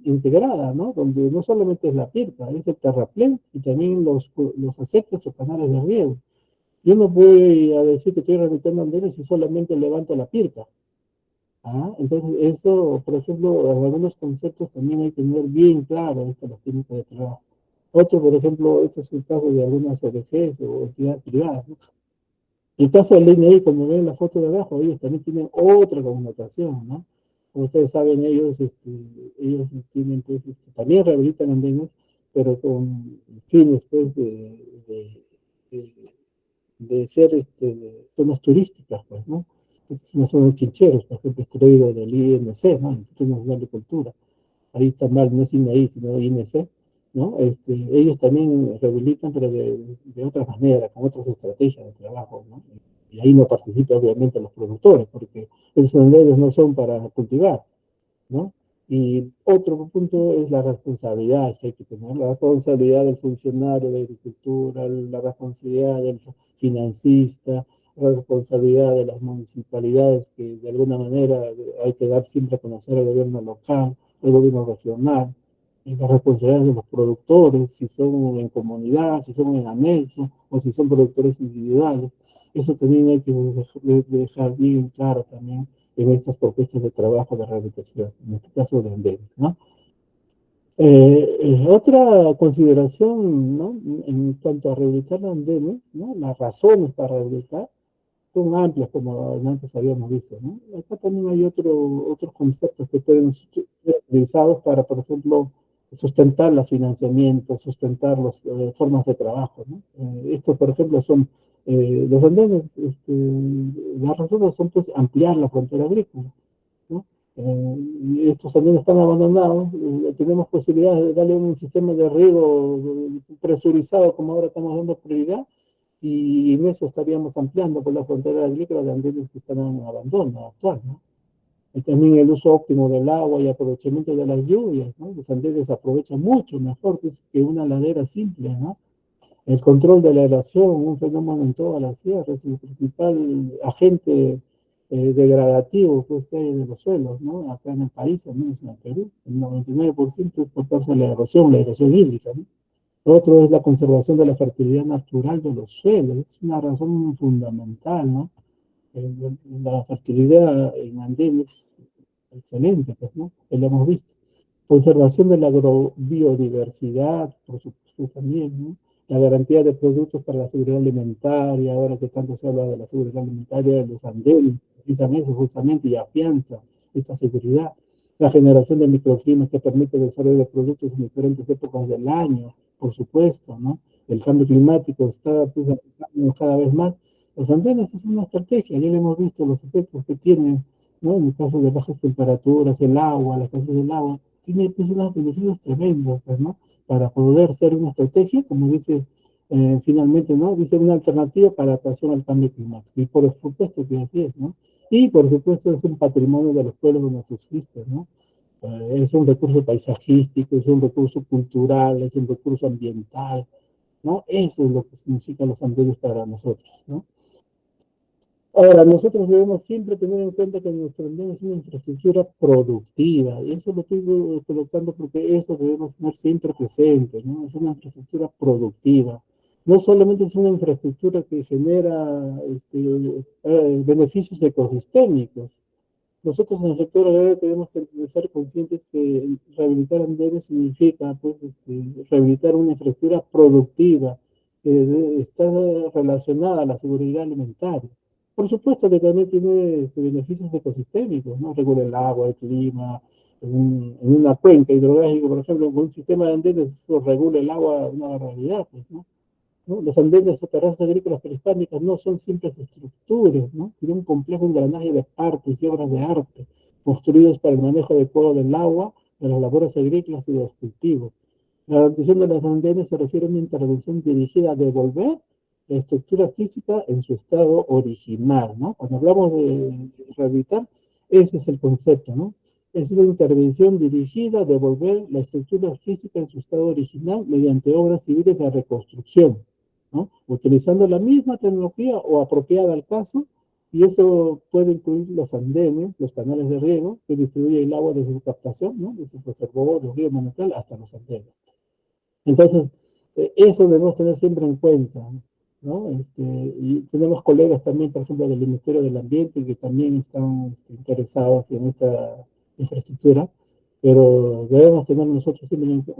integrada, ¿no? Donde no solamente es la pirca, es el terraplén y también los acequias o canales de riego. Yo no voy a decir que estoy rehabilitando andenes si solamente levanto la pirca. Entonces eso, por ejemplo, en algunos conceptos también hay que tener bien claro las técnicas de trabajo. Otro, por ejemplo, este es el caso de algunas ONGs o entidades privadas, ¿no? El caso del DNI, como ven la foto de abajo, ellos también tienen otra connotación, ¿no? Como ustedes saben, ellos tienen, pues, también rehabilitan andenes, pero con fines, pues, de, de ser zonas turísticas, pues, ¿no? No son chincheros, por ejemplo, extraído del INC, ¿no? Instituto Nacional de Cultura. Ahí está mal, no es INAI, sino INC, ¿no? Ellos también rehabilitan, pero de otra manera, con otras estrategias de trabajo, ¿no? Y ahí no participan obviamente los productores, porque esos senderos no son para cultivar, ¿no? Y otro punto es la responsabilidad que hay que tener, la responsabilidad del funcionario de agricultura, la responsabilidad del financista, la responsabilidad de las municipalidades, que de alguna manera hay que dar siempre a conocer al gobierno local, al gobierno regional, y las responsabilidades de los productores, si son en comunidad, si son en anexo, o si son productores individuales. Eso también hay que dejar bien claro también en estas propuestas de trabajo de rehabilitación, en este caso de andenes, ¿no? Otra consideración, ¿no? En cuanto a rehabilitar andenes, ¿no? Las razones para rehabilitar son amplias, como antes habíamos visto, ¿no? Acá también hay otros conceptos que pueden ser utilizados para, por ejemplo, sustentar los financiamientos, sustentar las formas de trabajo, ¿no? Estos, por ejemplo, son los andenes, las razones son, pues, ampliar la frontera agrícola, ¿no? Estos andenes están abandonados, tenemos posibilidades de darle un sistema de riego presurizado, como ahora estamos dando prioridad, y en eso estaríamos ampliando por la frontera agrícola de andenes que están en abandono actual, ¿no? Y también el uso óptimo del agua y aprovechamiento de las lluvias, ¿no? Los andenes aprovechan mucho mejor que una ladera simple, ¿no? El control de la erosión, un fenómeno en toda la sierra, es el principal agente degradativo, pues, que hay de los suelos, ¿no? Acá en el país, al menos en el Perú, el 99% es por causa de la erosión hídrica, ¿no? Otro es la conservación de la fertilidad natural de los suelos, es una razón fundamental, ¿no? La fertilidad en andenes es excelente, pues, ¿no? Lo hemos visto. Conservación de la agrobiodiversidad, por supuesto, también, ¿no? La garantía de productos para la seguridad alimentaria, ahora que tanto se habla de la seguridad alimentaria de los andenes, precisamente, justamente, y afianza esta seguridad. La generación de microclimas que permite el desarrollo de productos en diferentes épocas del año, por supuesto, ¿no? El cambio climático está, pues, afectando cada vez más. Los andenes es una estrategia, ya lo hemos visto los efectos que tienen, ¿no? En el caso de bajas temperaturas, el agua, la escasez del agua, tiene, pues, unos beneficios tremendos, pues, ¿no? Para poder ser una estrategia, como dice finalmente, ¿no? Dice una alternativa para adaptación al cambio climático. Y por supuesto que así es, ¿no? Y por supuesto es un patrimonio de los pueblos donde subsiste, ¿no? Es un recurso paisajístico, es un recurso cultural, es un recurso ambiental, ¿no? Eso es lo que significan los andenes para nosotros, ¿no? Ahora, nosotros debemos siempre tener en cuenta que nuestro andén es una infraestructura productiva, y eso lo estoy colocando porque eso debemos tener siempre presente, ¿no? Es una infraestructura productiva. No solamente es una infraestructura que genera beneficios ecosistémicos. Nosotros en el sector agrario tenemos que ser conscientes que rehabilitar andenes significa, pues, rehabilitar una infraestructura productiva que está relacionada a la seguridad alimentaria. Por supuesto que también tiene beneficios ecosistémicos, ¿no? Regula el agua, el clima, en una cuenca hidrográfica, por ejemplo, con un sistema de andenes, eso regula el agua una barbaridad, pues, ¿no? ¿No? Los andenes o terrazas agrícolas prehispánicas no son simples estructuras, ¿no? Sino un complejo engranaje de partes y obras de arte, construidos para el manejo adecuado del agua, de las labores agrícolas y de los cultivos. La rehabilitación de los andenes se refiere a una intervención dirigida a devolver la estructura física en su estado original, ¿no? Cuando hablamos de rehabilitar, ese es el concepto, ¿no? Es una intervención dirigida a devolver la estructura física en su estado original mediante obras civiles de reconstrucción, ¿no? Utilizando la misma tecnología o apropiada al caso, y eso puede incluir los andenes, los canales de riego que distribuyen el agua desde su captación, ¿no? Desde su reservorio, los ríos monumental hasta los andenes. Entonces, eso debemos tener siempre en cuenta, ¿no? Y tenemos colegas también, por ejemplo, del Ministerio del Ambiente, que también están interesados en esta infraestructura, pero debemos tener nosotros siempre,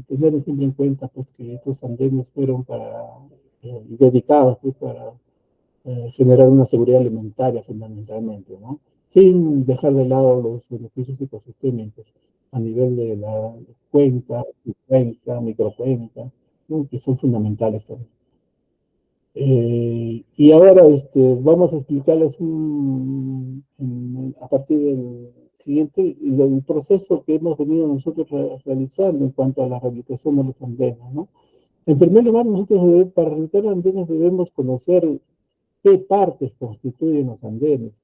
tener siempre en cuenta pues, que estos andenes fueron dedicados pues, para generar una seguridad alimentaria fundamentalmente, ¿no? Sin dejar de lado los beneficios ecosistémicos a nivel de la cuenca, microcuenca, ¿no? Que son fundamentales también. Y ahora vamos a explicarles a partir del siguiente el proceso que hemos venido nosotros realizando en cuanto a la rehabilitación de los andenes, ¿no? En primer lugar, nosotros para rehabilitar andenes debemos conocer qué partes constituyen los andenes.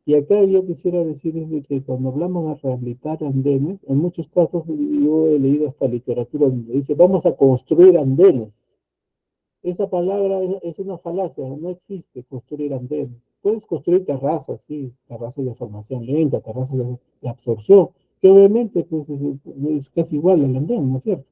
Y acá yo quisiera decirles de que cuando hablamos de rehabilitar andenes, en muchos casos yo he leído hasta literatura donde dice, vamos a construir andenes. Esa palabra es una falacia, no existe construir andenes. Puedes construir terrazas, sí, terrazas de formación lenta, terrazas de absorción, que obviamente pues, es casi igual al andén, ¿no es cierto?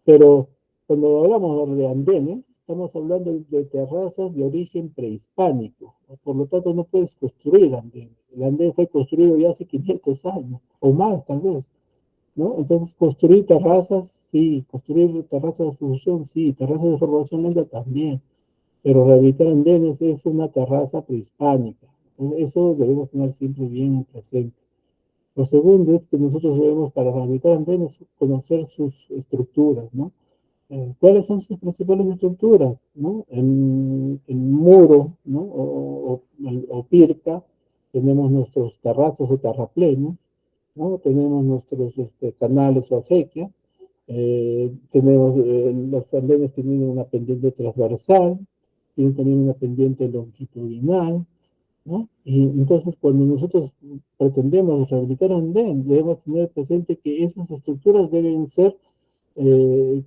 Pero cuando hablamos de andenes, estamos hablando de terrazas de origen prehispánico. Por lo tanto, no puedes construir andén. El andén fue construido ya hace 500 años, o más tal vez, ¿no? Entonces, construir terrazas, sí. Construir terrazas de solución, sí. Terrazas de formación lenta también. Pero rehabilitar andenes es una terraza prehispánica. Eso debemos tener siempre bien presente. Lo segundo es que nosotros debemos, para rehabilitar andenes, conocer sus estructuras, ¿no? ¿Cuáles son sus principales estructuras? ¿No? En muro, ¿no? O pirca, tenemos nuestros terrazas o terraplenes, ¿no? Tenemos nuestros canales o acequias, los andenes tienen una pendiente transversal, tienen también una pendiente longitudinal, ¿no? Y entonces cuando nosotros pretendemos rehabilitar un andén, debemos tener presente que esas estructuras deben ser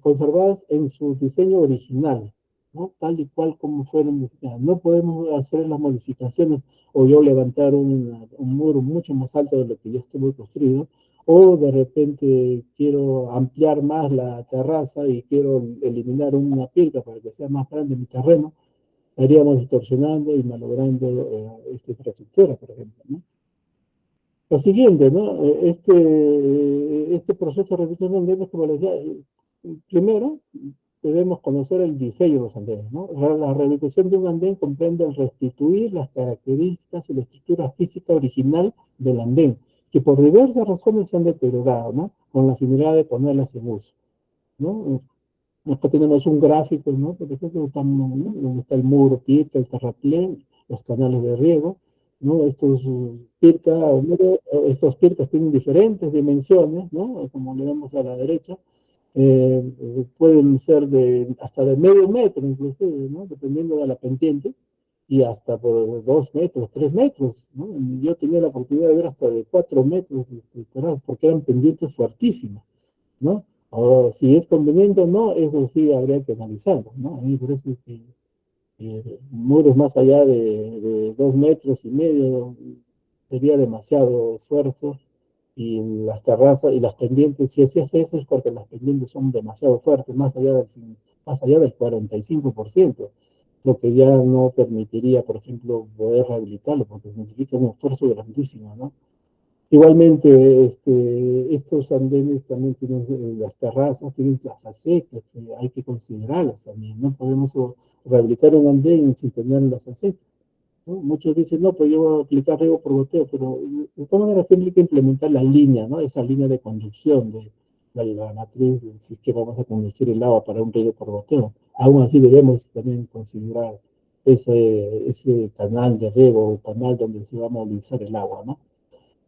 conservadas en su diseño original, ¿no? Tal y cual como fueron diseñadas. No podemos hacer las modificaciones o yo levantar un muro mucho más alto de lo que ya estuvo construido, o de repente quiero ampliar más la terraza y quiero eliminar una piedra para que sea más grande mi terreno, estaríamos distorsionando y malogrando esta infraestructura, por ejemplo, ¿no? Lo siguiente, ¿no? Este proceso de revisión de andenes, como les decía, primero debemos conocer el diseño de los andenes, ¿no? La rehabilitación de un andén comprende el restituir las características y la estructura física original del andén, que por diversas razones se han deteriorado, ¿no? Con la finalidad de ponerlas en uso, ¿no? Acá tenemos un gráfico, ¿no? Por ejemplo, ¿no? Donde está el muro, pirca, el terraplén, los canales de riego, ¿no? Estos pircas tienen diferentes dimensiones, ¿no? Como le vemos a la derecha, pueden ser hasta de medio metro, inclusive, ¿no? Dependiendo de las pendientes, y hasta por 2 metros, 3 metros, ¿no? Yo tenía la oportunidad de ver hasta de 4 metros, porque eran pendientes fuertísimas, ¿no? O si es conveniente o no, eso sí habría que analizarlo, ¿no? A mí me parece que muros más allá de 2 metros y medio sería demasiado esfuerzo, y las terrazas y las pendientes, si así es eso, es porque las pendientes son demasiado fuertes, más allá del 45%, lo que ya no permitiría, por ejemplo, poder rehabilitarlo, porque significa un esfuerzo grandísimo, ¿no? Igualmente, estos andenes también tienen las terrazas, tienen plazas secas, que hay que considerarlas también. No podemos rehabilitar un andén sin tener las secas, ¿no? Muchos dicen, no, pues yo voy a aplicar riego por goteo, pero de todas maneras siempre hay que implementar la línea, ¿no? Esa línea de conducción de la matriz, si es que vamos a conducir el agua para un riego por goteo. Aún así debemos también considerar ese canal de riego o canal donde se va a movilizar el agua, ¿no?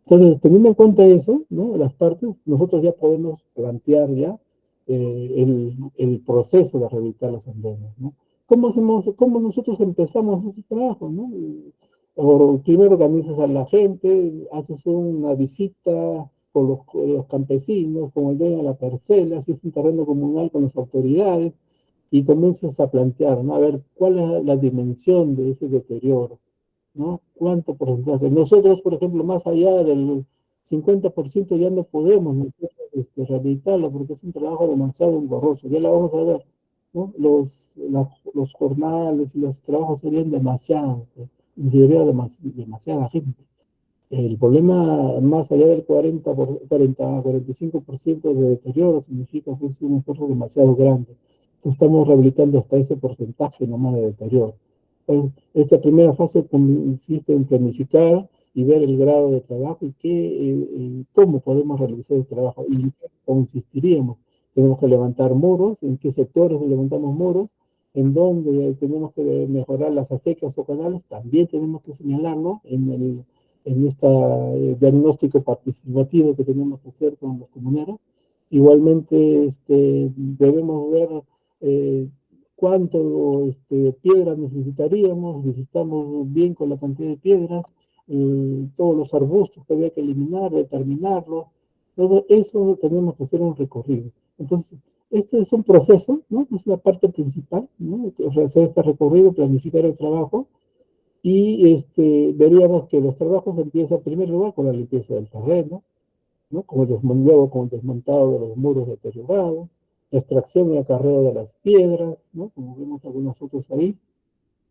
Entonces, teniendo en cuenta eso, ¿no? Las partes, nosotros ya podemos plantear ya el proceso de rehabilitar los andenes, ¿no? ¿Cómo nosotros empezamos ese trabajo, ¿no? O primero organizas a la gente, haces una visita con los campesinos, con el dueño de la parcela, si es un terreno comunal con las autoridades, y comienzas a plantear, ¿no? A ver, ¿cuál es la dimensión de ese deterioro? ¿No? ¿Cuánto porcentaje? Nosotros, por ejemplo, más allá del 50% ya no podemos nosotros rehabilitarlo porque es un trabajo demasiado engorroso. Ya lo vamos a ver, ¿no? Los jornales y los trabajos serían demasiados, pues, y sería demasiada gente. El problema, más allá del 45% de deterioro, significa que es un esfuerzo demasiado grande. Entonces, estamos rehabilitando hasta ese porcentaje nomás de deterioro. Entonces, esta primera fase consiste en planificar y ver el grado de trabajo y cómo podemos realizar el trabajo y en qué consistiríamos. Tenemos que levantar muros, en qué sectores levantamos muros, en dónde tenemos que mejorar las acecas o canales, también tenemos que señalarlo en este diagnóstico participativo que tenemos que hacer con los comuneros. Igualmente, debemos ver eh, cuánto piedras necesitaríamos, si estamos bien con la cantidad de piedras, todos los arbustos que había que eliminar, determinarlos. Todo eso tenemos que hacer un recorrido. Entonces, este es un proceso, ¿no? Es la parte principal, ¿no? Hacer este recorrido, planificar el trabajo, y veríamos que los trabajos empiezan en primer lugar con la limpieza del terreno, ¿no? Luego con el desmontado de los muros deteriorados, la extracción y acarreo de las piedras, ¿no? Como vemos algunas fotos ahí,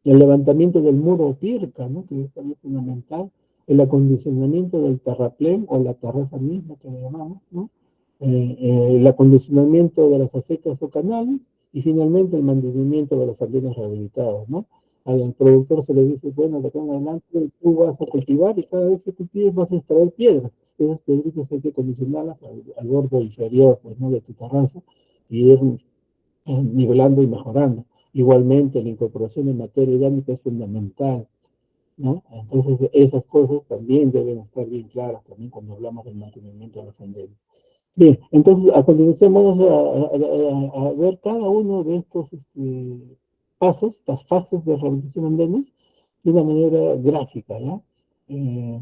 el levantamiento del muro o pirca, ¿no? Que es también fundamental, el acondicionamiento del terraplén o la terraza misma que le llamamos, ¿no? El acondicionamiento de las acecas o canales y finalmente el mantenimiento de los andenes rehabilitados, ¿no? Al productor se le dice, bueno, de acá en adelante tú vas a cultivar y cada vez que cultives vas a extraer piedras. Esas piedritas hay que condicionarlas al borde inferior, pues, ¿no? De tu terraza y ir nivelando y mejorando. Igualmente, la incorporación de materia orgánica es fundamental, ¿no? Entonces, esas cosas también deben estar bien claras también cuando hablamos del mantenimiento de los andenes. Bien, entonces a continuación vamos a ver cada uno de estos pasos, estas fases de rehabilitación de andenes, de una manera gráfica, ¿ya? Eh,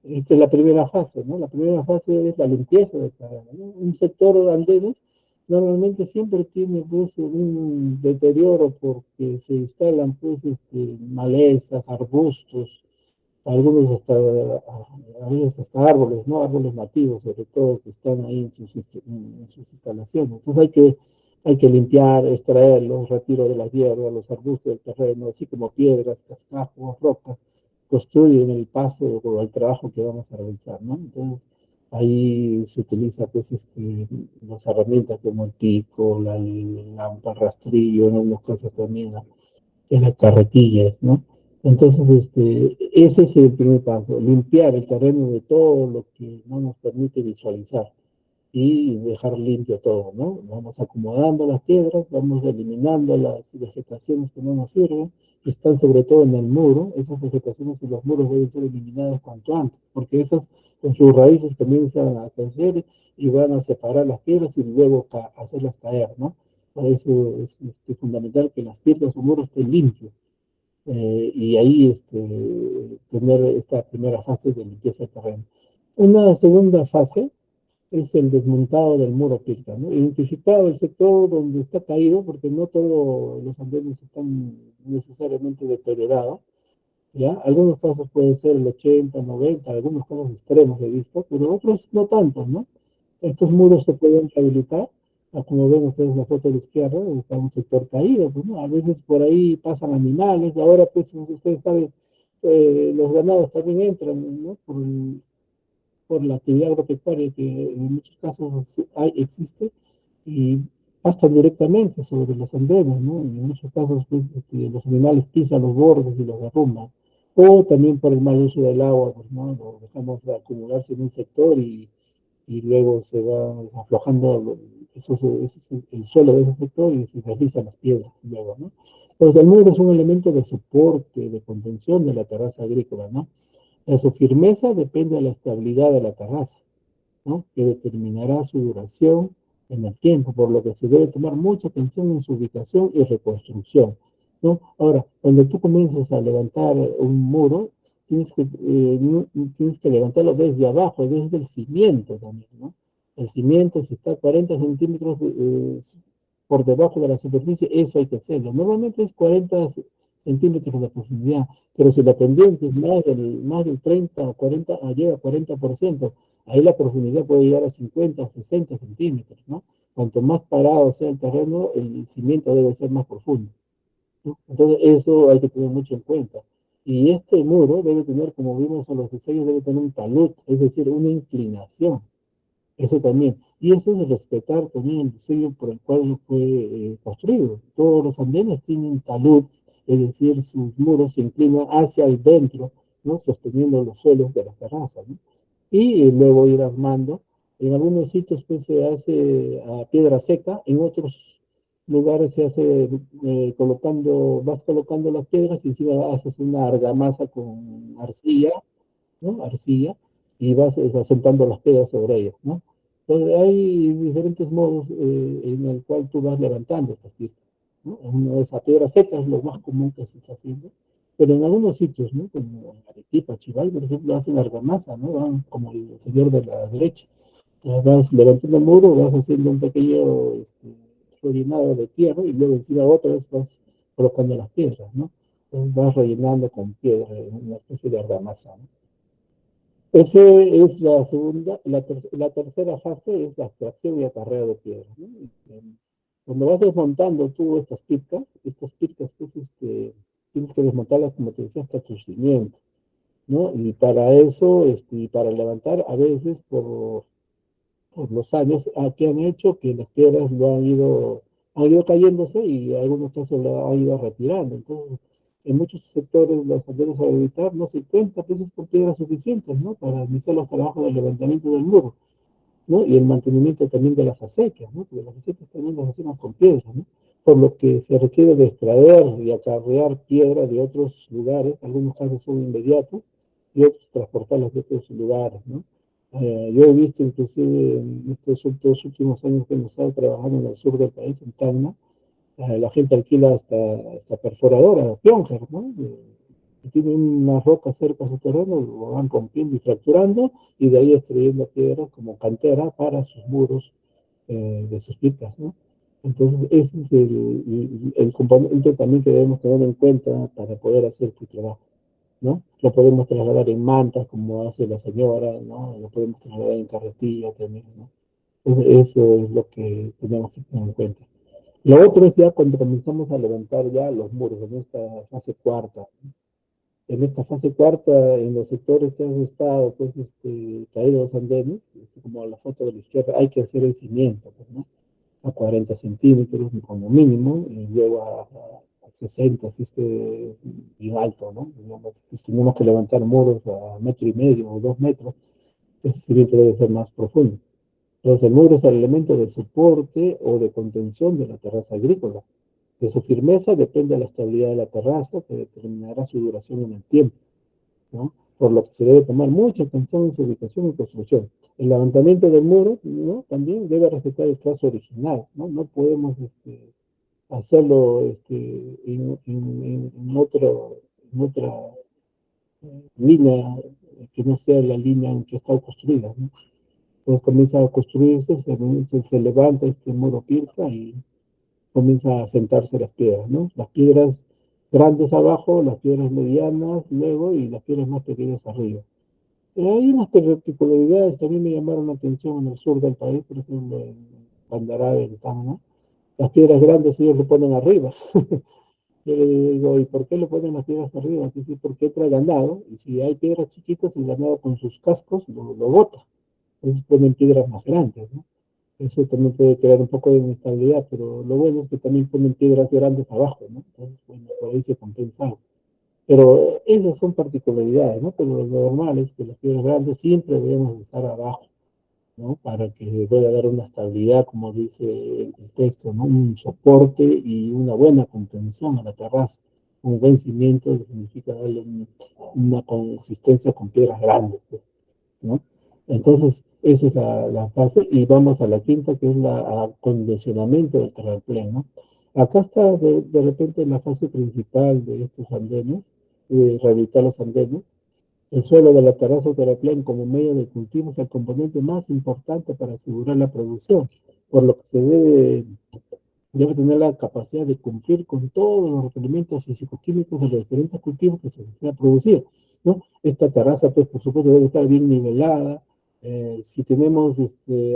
Esta es la primera fase, ¿no? La primera fase es la limpieza del terreno, ¿no? Un sector de andenes normalmente siempre tiene, pues, un deterioro porque se instalan, pues, malezas, arbustos, algunos a veces hasta árboles, ¿no? Árboles nativos, sobre todo, que están ahí en sus instalaciones. Entonces hay que limpiar, extraerlos, retiro de las hierbas, los arbustos del terreno, así como piedras, cascajos, rocas, construyen el paso o el trabajo que vamos a realizar, ¿no? Entonces ahí se utiliza, pues, las herramientas como el pico, la lámpara, rastrillo, en algunos casos también las carretillas, ¿no? Entonces, ese es el primer paso, limpiar el terreno de todo lo que no nos permite visualizar y dejar limpio todo, ¿no? Vamos acomodando las piedras, vamos eliminando las vegetaciones que no nos sirven, que están sobre todo en el muro. Esas vegetaciones en los muros deben ser eliminadas cuanto antes, porque esas con sus raíces comienzan a crecer y van a separar las piedras y luego hacerlas caer, ¿no? Por eso es fundamental que las piedras o muros estén limpios. Y ahí tener esta primera fase de limpieza de terreno. Una segunda fase es el desmontado del muro pirca, ¿no? Identificado el sector donde está caído, porque no todos los andenes están necesariamente deteriorados, ¿ya? Algunos casos puede ser el 80, 90, algunos casos extremos he visto, pero otros no tantos, ¿no? Estos muros se pueden rehabilitar, como ven ustedes en la foto de la izquierda, está un sector caído, pues, ¿no? A veces por ahí pasan animales, ahora pues ustedes saben, los ganados también entran, ¿no? Por la actividad agropecuaria que en muchos casos existe y pastan directamente sobre los andenes, ¿no? Y en muchos casos, pues, los animales pisan los bordes y los derrumban. O también por el mal uso del agua, pues, ¿no? Lo dejamos de acumularse en un sector y luego se va aflojando el suelo de ese sector y se deslizan las piedras luego, ¿no? Entonces, el muro es un elemento de soporte, de contención de la terraza agrícola, ¿no? De su firmeza depende de la estabilidad de la terraza, ¿no? Que determinará su duración en el tiempo, por lo que se debe tomar mucha atención en su ubicación y reconstrucción, ¿no? Ahora, cuando tú comiences a levantar un muro, tienes que levantarlo desde abajo, desde el cimiento también, ¿no? El cimiento, si está a 40 centímetros por debajo de la superficie, eso hay que hacerlo. Normalmente es 40 centímetros de profundidad, pero si la pendiente es más del 30 o 40, llega a 40%, ahí la profundidad puede llegar a 50 o 60 centímetros, ¿no? Cuanto más parado sea el terreno, el cimiento debe ser más profundo, ¿no? Entonces, eso hay que tener mucho en cuenta. Y este muro debe tener, como vimos en los diseños, debe tener un talud, es decir, una inclinación. Eso también. Y eso es respetar también el diseño por el cual fue construido. Todos los andenes tienen taludes, es decir, sus muros se inclinan hacia el dentro, ¿no? Sosteniendo los suelos de las terrazas, ¿no? Y luego ir armando. En algunos sitios pues se hace a piedra seca, en otros lugares se hace vas colocando las piedras y encima haces una argamasa con arcilla, ¿no? Arcilla, y vas asentando las piedras sobre ellas, ¿no? Entonces hay diferentes modos en el cual tú vas levantando estas piedras, ¿no? Una esa piedra seca es lo más común que se está haciendo, pero en algunos sitios, ¿no? Como en Arequipa, Chival, por ejemplo, hacen argamasa, ¿no? Van como el señor de la derecha. Entonces vas levantando el muro, vas haciendo un pequeño rellenado de tierra y luego encima otra vez vas colocando las piedras, ¿no? Entonces vas rellenando con piedra, una especie de argamasa, ¿no? Esa es la segunda, la tercera fase es la extracción y acarreo de piedra, ¿no? Cuando vas desmontando tú estas pircas pues tienes que desmontarlas, como te decía, hasta tu cimiento, ¿no? Y para eso, y para levantar, a veces por los años, que han hecho que las piedras han ido cayéndose y en algunos casos lo han ido retirando. Entonces, en muchos sectores los andenes a evitar no se cuenta veces con piedras suficientes, ¿no? Para iniciar los trabajos de levantamiento del muro, ¿no? Y el mantenimiento también de las acequias, ¿no? Porque las acequias también las hacemos con piedras, ¿no? Por lo que se requiere de extraer y acarrear piedra de otros lugares, algunos casos son inmediatos, y otros transportarlas de otros lugares, ¿no? Yo he visto inclusive en estos dos últimos años que hemos estado trabajando en el sur del país, en Tacna, la gente alquila hasta perforadora, Pionger, ¿no? Y tienen una roca cerca de su terreno, lo van rompiendo y fracturando, y de ahí extrayendo piedras como cantera para sus muros de sus picas, ¿no? Entonces, ese es el componente también que debemos tener en cuenta para poder hacer este trabajo, ¿no? Lo podemos trasladar en mantas, como hace la señora, ¿no? Lo podemos trasladar en carretilla también, ¿no? Entonces, eso es lo que tenemos que tener en cuenta. Lo otro es ya cuando comenzamos a levantar ya los muros, en esta fase cuarta. En esta fase cuarta, en los sectores que han estado, pues, caídos los andenes, como la foto de la izquierda, hay que hacer el cimiento, pues, ¿no? A 40 centímetros como mínimo, y luego a 60, si es que es bien alto, ¿no? Digamos, si tenemos que levantar muros a 1,5 o 2 metros, ese cimiento debe ser más profundo. Entonces, el muro es el elemento de soporte o de contención de la terraza agrícola. De su firmeza depende la estabilidad de la terraza, que determinará su duración en el tiempo, ¿no? Por lo que se debe tomar mucha atención en su ubicación y construcción. El levantamiento del muro, ¿no? También debe respetar el trazo original, ¿no? No podemos hacerlo en otra línea que no sea la línea en que está construida, ¿no? Entonces comienza a construirse, se levanta este muro pirca y comienza a sentarse las piedras, ¿no? Las piedras grandes abajo, las piedras medianas luego y las piedras más pequeñas arriba. Hay unas particularidades que a mí me llamaron la atención en el sur del país, por ejemplo en Bandará, en Tacna. Las piedras grandes ellos lo ponen arriba. Yo le digo, ¿y por qué le ponen las piedras arriba? Dice, porque entra el ganado, y si hay piedras chiquitas, el ganado con sus cascos lo bota. Entonces ponen piedras más grandes, ¿no? Eso también puede crear un poco de inestabilidad, pero lo bueno es que también ponen piedras grandes abajo, ¿no? Entonces, bueno, por ahí se compensa algo. Pero esas son particularidades, ¿no? Pero lo normal es que las piedras grandes siempre debemos estar abajo, ¿no? Para que pueda dar una estabilidad, como dice el texto, ¿no? Un soporte y una buena contención a la terraza. Un buen cimiento significa darle una consistencia con piedras grandes, pues, ¿no? Entonces, Esa es la fase, y vamos a la quinta, que es la acondicionamiento del terraplén, ¿no? Acá está de repente la fase principal de estos andenes, rehabilitar los andenes. El suelo de la terraza o terraplén como medio de cultivo es el componente más importante para asegurar la producción, por lo que se debe tener la capacidad de cumplir con todos los requerimientos físico-químicos de los diferentes cultivos que se desea producir, ¿no? Esta terraza, pues, por supuesto, debe estar bien nivelada. Si tenemos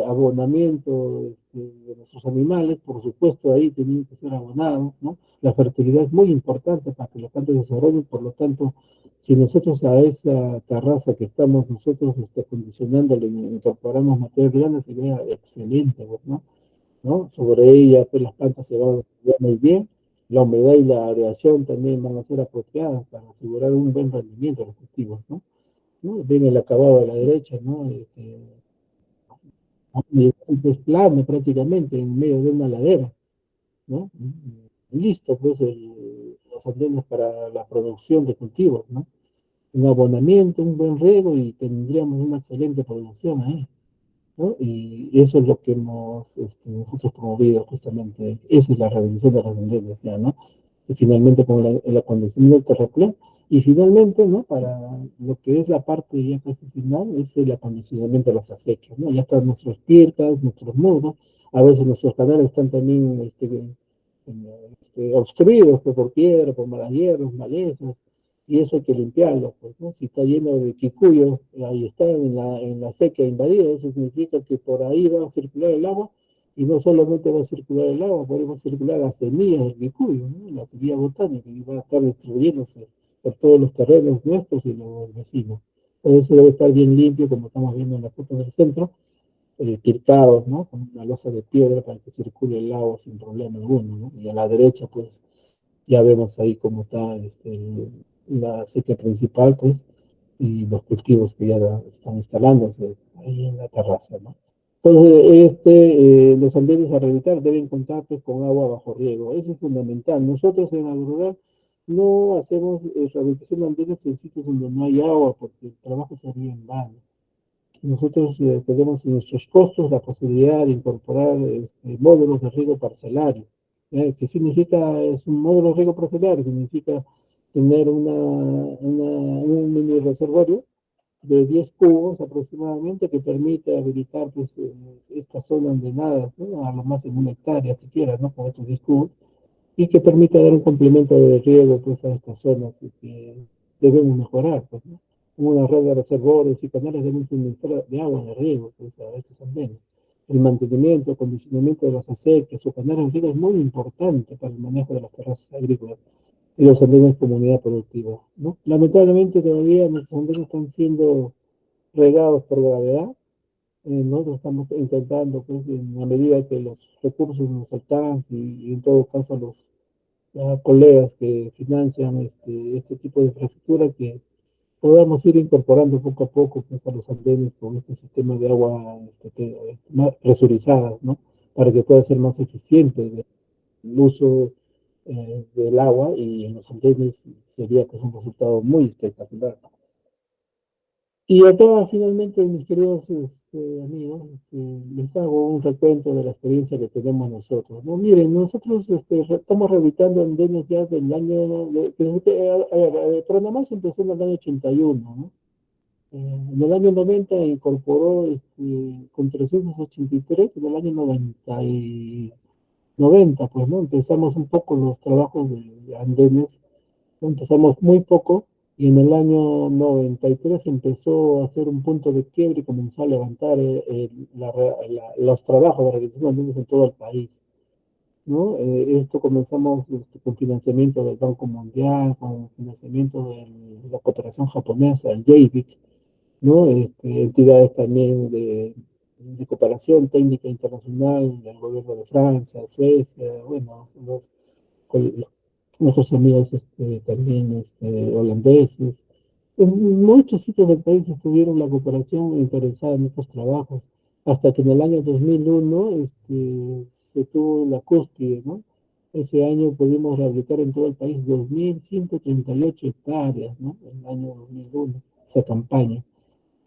abonamiento de nuestros animales, por supuesto, ahí tienen que ser abonados, ¿no? La fertilidad es muy importante para que la planta se desarrolle, por lo tanto, si nosotros a esa terraza que estamos nosotros acondicionándole, incorporamos material grande, sería excelente, pues, ¿no? Sobre ella, pues las plantas se van a desarrollar muy bien, la humedad y la aireación también van a ser apropiadas para asegurar un buen rendimiento de los cultivos, ¿no? ¿No? Ven el acabado a la derecha, ¿no? Es plano prácticamente, en medio de una ladera, ¿no? Listo, pues, los andenes para la producción de cultivos, ¿no? Un abonamiento, un buen riego y tendríamos una excelente producción ahí, ¿no? Y eso es lo que hemos nosotros promovido justamente. Esa es la reducción de las tendencias, ya, ¿no? Y finalmente con el acondicionamiento del terraplén. Y finalmente, ¿no? Para lo que es la parte ya casi final, es el acondicionamiento de las acequias, ¿no? Ya están nuestros pircas, nuestros muros, a veces nuestros canales están también obstruidos pues, por piedra, por malas hierbas, malezas, y eso hay que limpiarlo, pues, ¿no? Si está lleno de quicuyo, ahí está en la sequía invadida, eso significa que por ahí va a circular el agua, y no solamente va a circular el agua, podemos circular las semillas del quicuyo, ¿no? La semilla botánica, y va a estar distribuyéndose por todos los terrenos nuestros y los vecinos. Todo eso debe estar bien limpio, como estamos viendo en la foto del centro, pircados, ¿no? Con una losa de piedra para que circule el agua sin problema alguno, ¿no? Y a la derecha, pues, ya vemos ahí cómo está la sequía principal, pues, y los cultivos que ya están instalándose ahí en la terraza, ¿no? Entonces, los ambientes a rehabilitar deben contar pues, con agua bajo riego. Eso es fundamental. Nosotros en Agrorural no hacemos rehabilitación de ambientes en sitios donde no hay agua, porque el trabajo sería en vano. Nosotros tenemos en nuestros costos la posibilidad de incorporar módulos de riego parcelario. ¿Qué significa? Es un módulo de riego parcelario, significa tener un mini reservorio de 10 cubos aproximadamente que permite habilitar pues, estas zonas venadas, ¿no? A lo más en 1 hectárea siquiera, ¿no? Con estos 10 cubos, y que permita dar un complemento de riego pues, a estas zonas que debemos mejorar, pues, ¿no? Una red de reservorios y canales deben suministrar de agua de riego pues, a estos andenes. El mantenimiento, acondicionamiento de las acequias o canales de riego es muy importante para el manejo de las terrazas agrícolas y los andenes de comunidad productiva, ¿no? Lamentablemente todavía nuestros andenes están siendo regados por gravedad. Nosotros estamos intentando, pues, en la medida que los recursos nos alcancen y en todo caso los colegas que financian este tipo de infraestructura, que podamos ir incorporando poco a poco pues, a los andenes con este sistema de agua más presurizada, ¿no? Para que pueda ser más eficiente el uso del agua y en los andenes sería pues, un resultado muy espectacular. Y acá finalmente, mis queridos amigos, les hago un recuento de la experiencia que tenemos nosotros, ¿no? Miren, nosotros estamos rehabilitando andenes ya del año, a ver, Pronamás empezó en el año 81, ¿no? En el año 90 incorporó con 383, en el año 90, pues, ¿no? Empezamos un poco los trabajos de andenes. Empezamos muy poco y en el año 93 empezó a hacer un punto de quiebre y comenzó a levantar los trabajos de revisión de ambientes en todo el país, ¿no? Esto comenzamos con financiamiento del Banco Mundial, con financiamiento de la cooperación japonesa, el JBIC, ¿no? Entidades también de cooperación técnica internacional, del gobierno de Francia, Suecia, bueno, con nuestros amigos también holandeses. En muchos sitios del país estuvieron la cooperación interesada en estos trabajos, hasta que en el año 2001 se tuvo la cúspide, ¿no? Ese año pudimos rehabilitar en todo el país 2.138 hectáreas, ¿no? En el año 2001, esa campaña.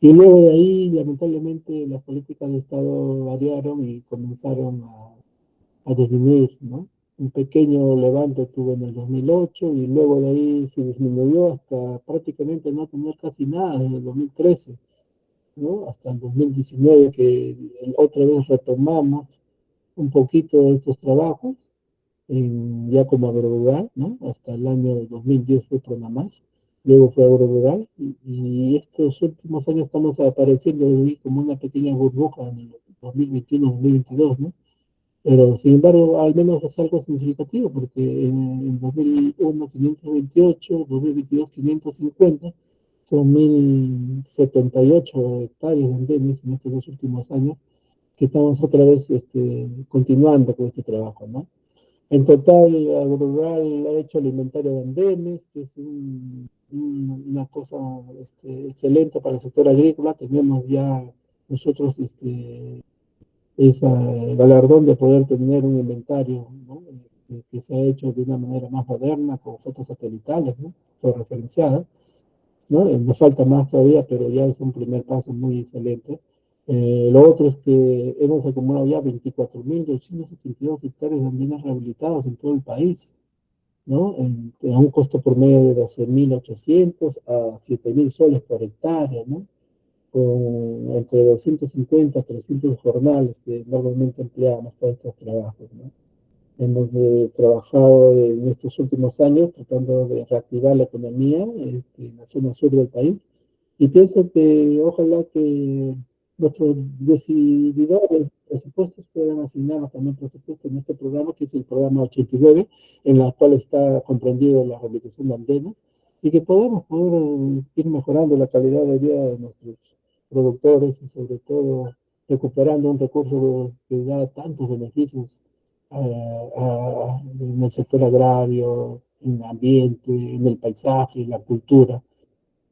Y luego de ahí, lamentablemente, las políticas de Estado variaron y comenzaron a disminuir, ¿no? Un pequeño levante tuvo en el 2008 y luego de ahí se disminuyó hasta prácticamente no tener casi nada en el 2013, ¿no? Hasta el 2019 que otra vez retomamos un poquito de estos trabajos, ya como agrorural, ¿no? Hasta el año 2010 fue Pronamás, luego fue agrorural, y estos últimos años estamos apareciendo ahí como una pequeña burbuja en el 2021-2022, ¿no? Pero sin embargo, al menos es algo significativo, porque en 2001 528, 2022 550, son 1078 hectáreas de andenes en estos dos últimos años, que estamos otra vez continuando con este trabajo, ¿no? En total, Agrorural ha hecho el inventario de andenes, que es una cosa excelente para el sector agrícola. Tenemos ya nosotros ese galardón de poder tener un inventario, ¿no? Que se ha hecho de una manera más moderna, con fotos satelitales, ¿no? Referenciadas, ¿no? Nos falta más todavía, pero ya es un primer paso muy excelente. Lo otro es que hemos acumulado ya 24.272 hectáreas de andenes rehabilitados en todo el país, ¿no? A un costo promedio de 12.800 a 7.000 soles por hectárea, ¿no? Con entre 250 a 300 jornales que normalmente empleamos para estos trabajos, ¿no? Hemos trabajado en estos últimos años tratando de reactivar la economía en la zona sur del país y pienso que ojalá que nuestros decididores presupuestos puedan asignarnos también presupuesto en este programa, que es el programa 89, en la cual está comprendido la rehabilitación de andenes, y que podamos poder ir mejorando la calidad de vida de nuestros productores y sobre todo recuperando un recurso que da tantos beneficios en el sector agrario, en el ambiente, en el paisaje, en la cultura.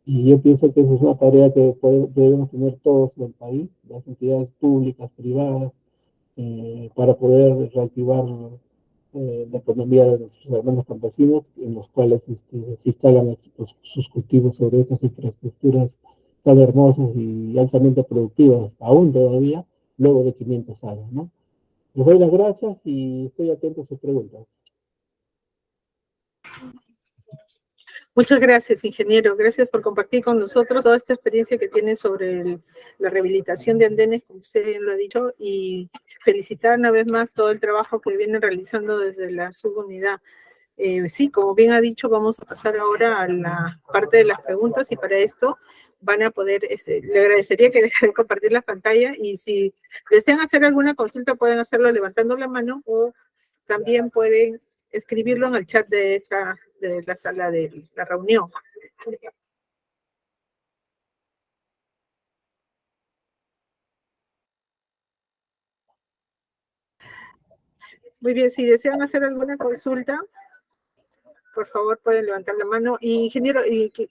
Y yo pienso que esa es una tarea que debemos tener todos en el país, las entidades públicas, privadas, para poder reactivar la economía de nuestros hermanos campesinos, en los cuales se instalan sus cultivos sobre estas infraestructuras tan hermosas y altamente productivas, aún todavía, luego de 500 años, ¿no? Les doy las gracias y estoy atento a sus preguntas. Muchas gracias, ingeniero. Gracias por compartir con nosotros toda esta experiencia que tiene sobre la rehabilitación de andenes, como usted bien lo ha dicho, y felicitar una vez más todo el trabajo que vienen realizando desde la subunidad. Sí, como bien ha dicho, vamos a pasar ahora a la parte de las preguntas y para esto van a poder, le agradecería que dejen compartir la pantalla y si desean hacer alguna consulta pueden hacerlo levantando la mano o también pueden escribirlo en el chat de la sala de la reunión. Muy bien, si desean hacer alguna consulta, por favor pueden levantar la mano. Y ingeniero,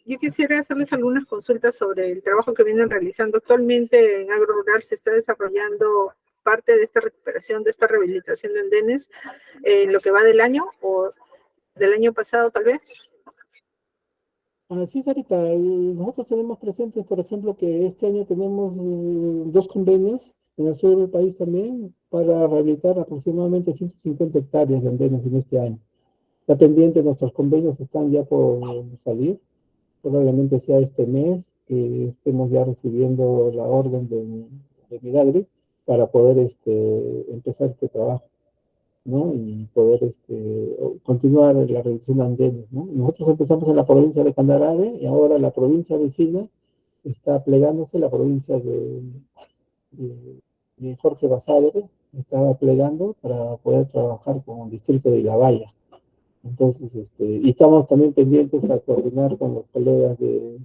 yo quisiera hacerles algunas consultas sobre el trabajo que vienen realizando. Actualmente en Agro Rural se está desarrollando parte de esta recuperación, de esta rehabilitación de andenes, en lo que va del año o del año pasado tal vez. Así es, Sarita. Nosotros tenemos presentes, por ejemplo, que este año tenemos dos convenios en el sur del país también para rehabilitar aproximadamente 150 hectáreas de andenes en este año. Está pendiente, nuestros convenios están ya por salir, probablemente sea este mes que estemos ya recibiendo la orden de Midagri para poder empezar este trabajo, ¿no? Y poder continuar la reducción de andenes, ¿no? Nosotros empezamos en la provincia de Candarave y ahora la provincia vecina está plegándose, la provincia de, de Jorge Basadre está plegando para poder trabajar con el distrito de Ilabaya. Entonces, y estamos también pendientes a coordinar con los colegas de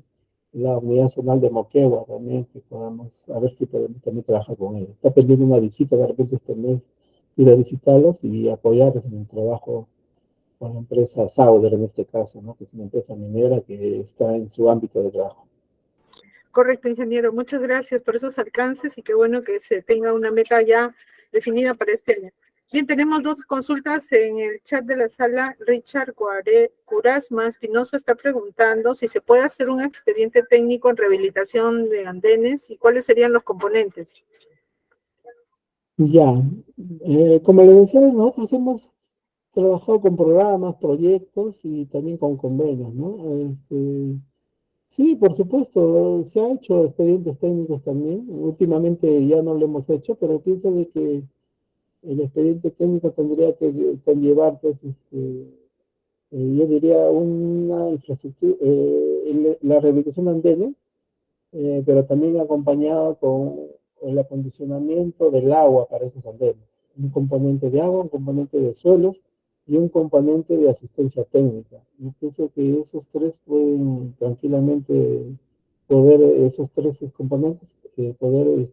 la Unidad Zonal de Moquegua también, que podamos, a ver si podemos también trabajar con ellos. Está pendiente una visita de repente este mes, ir a visitarlos y apoyarlos en el trabajo con la empresa Sauder en este caso, ¿no? Que es una empresa minera que está en su ámbito de trabajo. Correcto, ingeniero. Muchas gracias por esos alcances y qué bueno que se tenga una meta ya definida para este año. Bien, tenemos dos consultas en el chat de la sala. Richard Curasma Espinosa está preguntando si se puede hacer un expediente técnico en rehabilitación de andenes y cuáles serían los componentes. Ya, como les decía, nosotros hemos trabajado con programas, proyectos y también con convenios, ¿no? Sí, por supuesto, se ha hecho expedientes técnicos también. Últimamente ya no lo hemos hecho, pero pienso de que el expediente técnico tendría que conllevar, pues, yo diría una infraestructura, la rehabilitación de andenes, pero también acompañado con el acondicionamiento del agua para esos andenes. Un componente de agua, un componente de suelos y un componente de asistencia técnica. Yo pienso que esos tres pueden tranquilamente poder, esos tres componentes, poder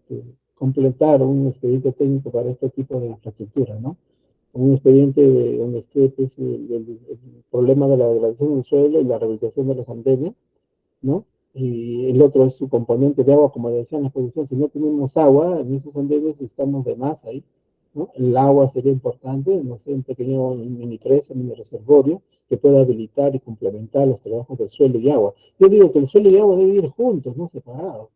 completar un expediente técnico para este tipo de infraestructura, ¿no? Un expediente donde esté pues, el problema de la degradación del suelo y la rehabilitación de los andenes, ¿no? Y el otro es su componente de agua, como decía en la exposición, si no tenemos agua en esos andenes estamos de más ahí, ¿no? El agua sería importante, no sé, un pequeño mini presa, mini reservorio que pueda habilitar y complementar los trabajos del suelo y agua. Yo digo que el suelo y agua deben ir juntos, no separados,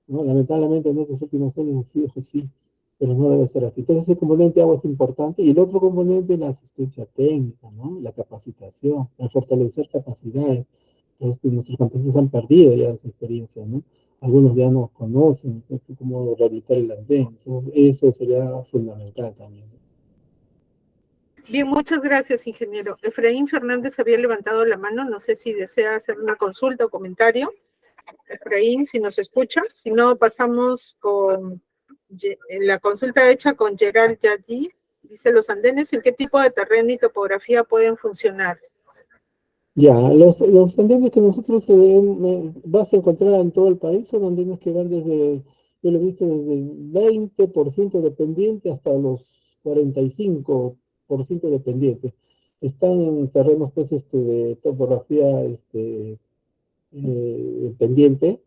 ¿no? Lamentablemente en estos últimos años ha sido así, pero no debe ser así. Entonces ese componente de agua es importante y el otro componente es la asistencia técnica, ¿no? La capacitación, el fortalecer capacidades. Entonces nuestros campesinos han perdido ya esa experiencia, ¿no? Algunos ya no conocen cómo rehabilitar el andén, entonces eso sería fundamental también. Bien, muchas gracias, ingeniero. Efraín Fernández había levantado la mano, no sé si desea hacer una consulta o comentario. Efraín, si nos escucha, si no, pasamos con la consulta hecha con Gerald Yadi. Dice, ¿los andenes en qué tipo de terreno y topografía pueden funcionar? Ya, los andenes que nosotros vas a encontrar en todo el país son andenes que van desde, yo lo he visto desde el 20% de pendiente hasta los 45% de pendiente. Están en terrenos pues, de topografía pendiente,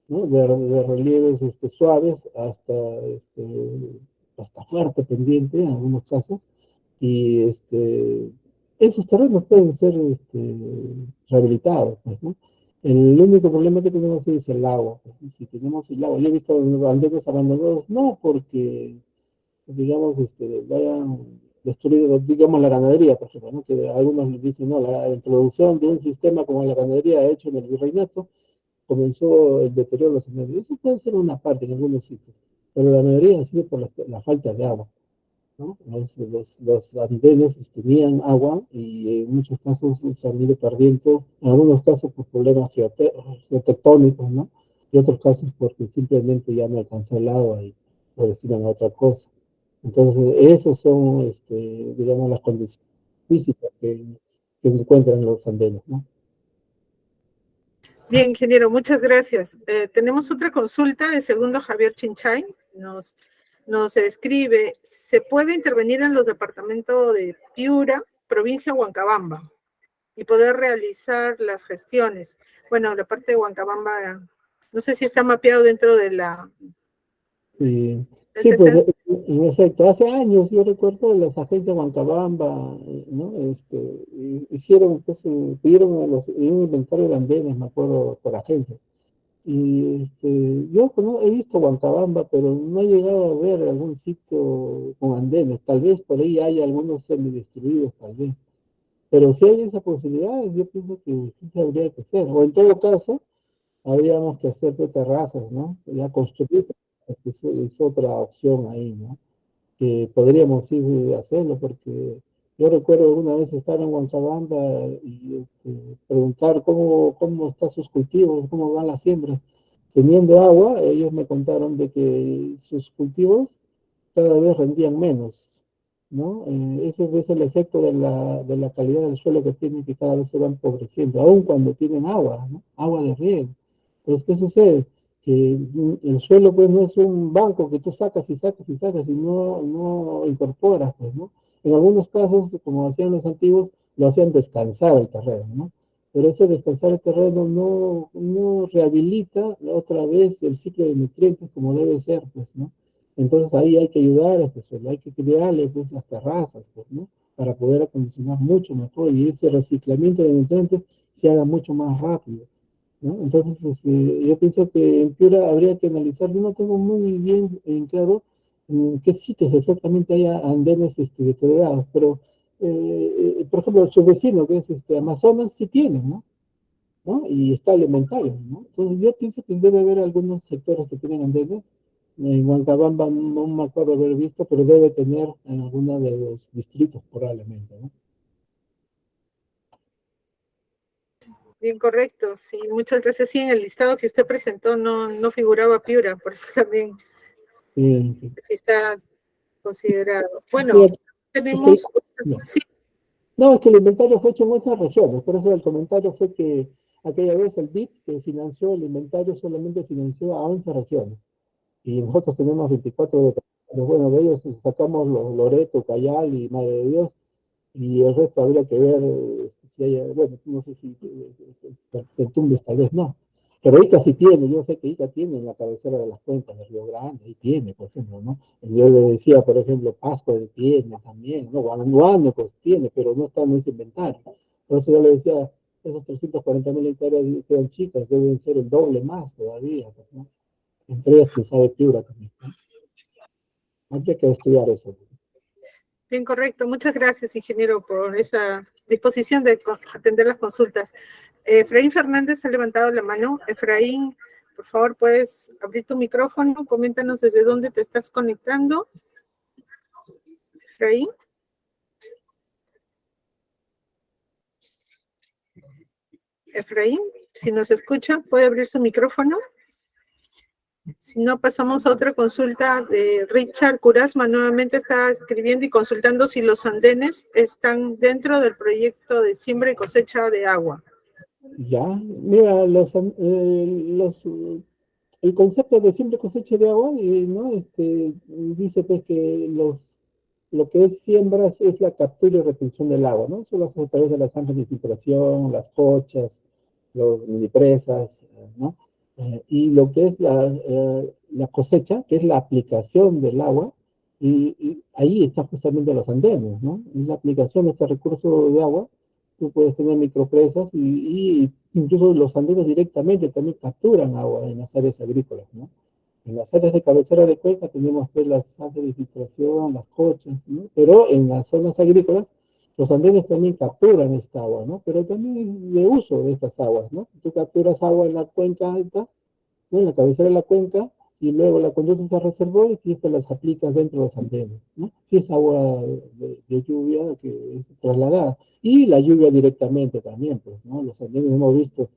¿no? De relieves suaves hasta fuerte pendiente en algunos casos. Y esos terrenos pueden ser rehabilitados, pues, ¿no? El único problema que tenemos es el agua. Pues, si tenemos el agua, yo he visto andenes abandonados, no porque, digamos, vayan destruido, digamos, la ganadería, por ejemplo, ¿no? Que algunos dicen, no, la introducción de un sistema como la ganadería hecho en el virreinato comenzó el deterioro de los andenes. Eso puede ser una parte en algunos sitios, pero la mayoría ha sido por la falta de agua, ¿no? Los andenes tenían agua y en muchos casos se han ido perdiendo, en algunos casos por problemas geotectónicos, ¿no? Y otros casos porque simplemente ya no alcanzó el agua y lo destinan a otra cosa. Entonces, esas son, digamos, las condiciones físicas que se encuentran en los andenes, ¿no? Bien, ingeniero, muchas gracias. Tenemos otra consulta de segundo Javier Chinchay. Nos escribe, ¿se puede intervenir en los departamentos de Piura, provincia de Huancabamba, y poder realizar las gestiones? Bueno, la parte de Huancabamba, no sé si está mapeado dentro de la... Sí, sí, pues en efecto, hace años yo recuerdo las agencias Huancabamba, ¿no? Hicieron, pues, pidieron un inventario de andenes, me acuerdo, por agencias. Y yo he visto Huancabamba, pero no he llegado a ver algún sitio con andenes. Tal vez por ahí hay algunos semidestruidos, tal vez. Pero si hay esa posibilidad, yo pienso que sí se habría que hacer. O en todo caso, habríamos que hacer terrazas, ¿no? Ya construir, es que es otra opción ahí, ¿no? Que podríamos ir a hacerlo, porque yo recuerdo alguna vez estar en Huancabamba y preguntar cómo están sus cultivos, cómo van las siembras. Teniendo agua, ellos me contaron de que sus cultivos cada vez rendían menos, ¿no? Ese es el efecto de la calidad del suelo que tienen, que cada vez se va empobreciendo, aun cuando tienen agua, ¿no? Agua de riego. Entonces, ¿qué sucede? Que el suelo, pues, no es un banco que tú sacas y sacas y sacas y no incorporas, pues, ¿no? En algunos casos, como hacían los antiguos, lo hacían descansar el terreno, ¿no? Pero ese descansar el terreno no rehabilita otra vez el ciclo de nutrientes como debe ser, pues, ¿no? Entonces ahí hay que ayudar a este suelo, hay que crearle pues, las terrazas, pues, ¿no? Para poder acondicionar mucho mejor y ese reciclamiento de nutrientes se haga mucho más rápido, ¿no? Entonces, yo pienso que en Piura habría que analizar, yo no tengo muy bien en claro en qué sitios exactamente hay andenes deteriorados, pero, por ejemplo, su vecino, que es Amazonas, sí tiene, ¿no? ¿No? Y está alimentario, ¿no? Entonces yo pienso que debe haber algunos sectores que tienen andenes. En Huancabamba no me acuerdo haber visto, pero debe tener en alguno de los distritos probablemente, ¿no? Bien, correcto. Sí, muchas gracias. Sí, en el listado que usted presentó no figuraba Piura, por eso también Eh, sí está considerado. Bueno, Fíjate, es que, tenemos, no, sí, no, es que el inventario fue hecho en otras regiones, por eso el comentario fue que aquella vez el BID que financió el inventario solamente financió a 11 regiones y nosotros tenemos 24 departamentos. Bueno, de ellos sacamos los Loreto, Cayal y Madre de Dios, y el resto habría que ver si hay, bueno, no sé si Tumbes tal vez no, pero Ica sí tiene, yo sé que Ica tiene en la cabecera de las cuencas de Río Grande, ahí tiene, por ejemplo, ¿no? Yo le decía, por ejemplo, Pasco tiene también, ¿no? Guanajuato pues tiene, pero no está en ese inventario. Por eso yo le decía, esos 340.000 hectáreas quedan chicas, deben ser el doble más todavía, pues, ¿no? Entre ellas, quién sabe, Piura también, ¿no? Habría que estudiar eso. bien, correcto. Muchas gracias, ingeniero, por esa disposición de atender las consultas. Efraín Fernández ha levantado la mano. Efraín, por favor, puedes abrir tu micrófono. Coméntanos desde dónde te estás conectando. Efraín. Efraín, si nos escucha, puede abrir su micrófono. Si no, pasamos a otra consulta de Richard Curasma. Nuevamente está escribiendo y consultando si los andenes están dentro del proyecto de siembra y cosecha de agua. Ya, mira, el concepto de simple cosecha de agua, ¿no? Dice pues que lo que es siembras es la captura y retención del agua, ¿no? Eso lo hace a través de las zanjas de filtración, las cochas, los mini presas, ¿no? Y lo que es la cosecha, que es la aplicación del agua, y ahí está justamente los andenes, ¿no? Es la aplicación de este recurso de agua. Tú puedes tener micropresas y incluso los andenes directamente también capturan agua en las áreas agrícolas, ¿no? En las áreas de cabecera de cuenca tenemos pues las áreas de filtración, las cochas, ¿no? Pero en las zonas agrícolas los andenes también capturan esta agua, ¿no? Pero también es de uso de estas aguas, ¿no? Tú capturas agua en la cuenca alta, ¿no? En la cabecera de la cuenca, y luego la conduces a reservorios y estas las aplicas dentro de los andenes, ¿no? Si es agua de lluvia que es trasladada. Y la lluvia directamente también, pues, ¿no? Los andenes hemos visto,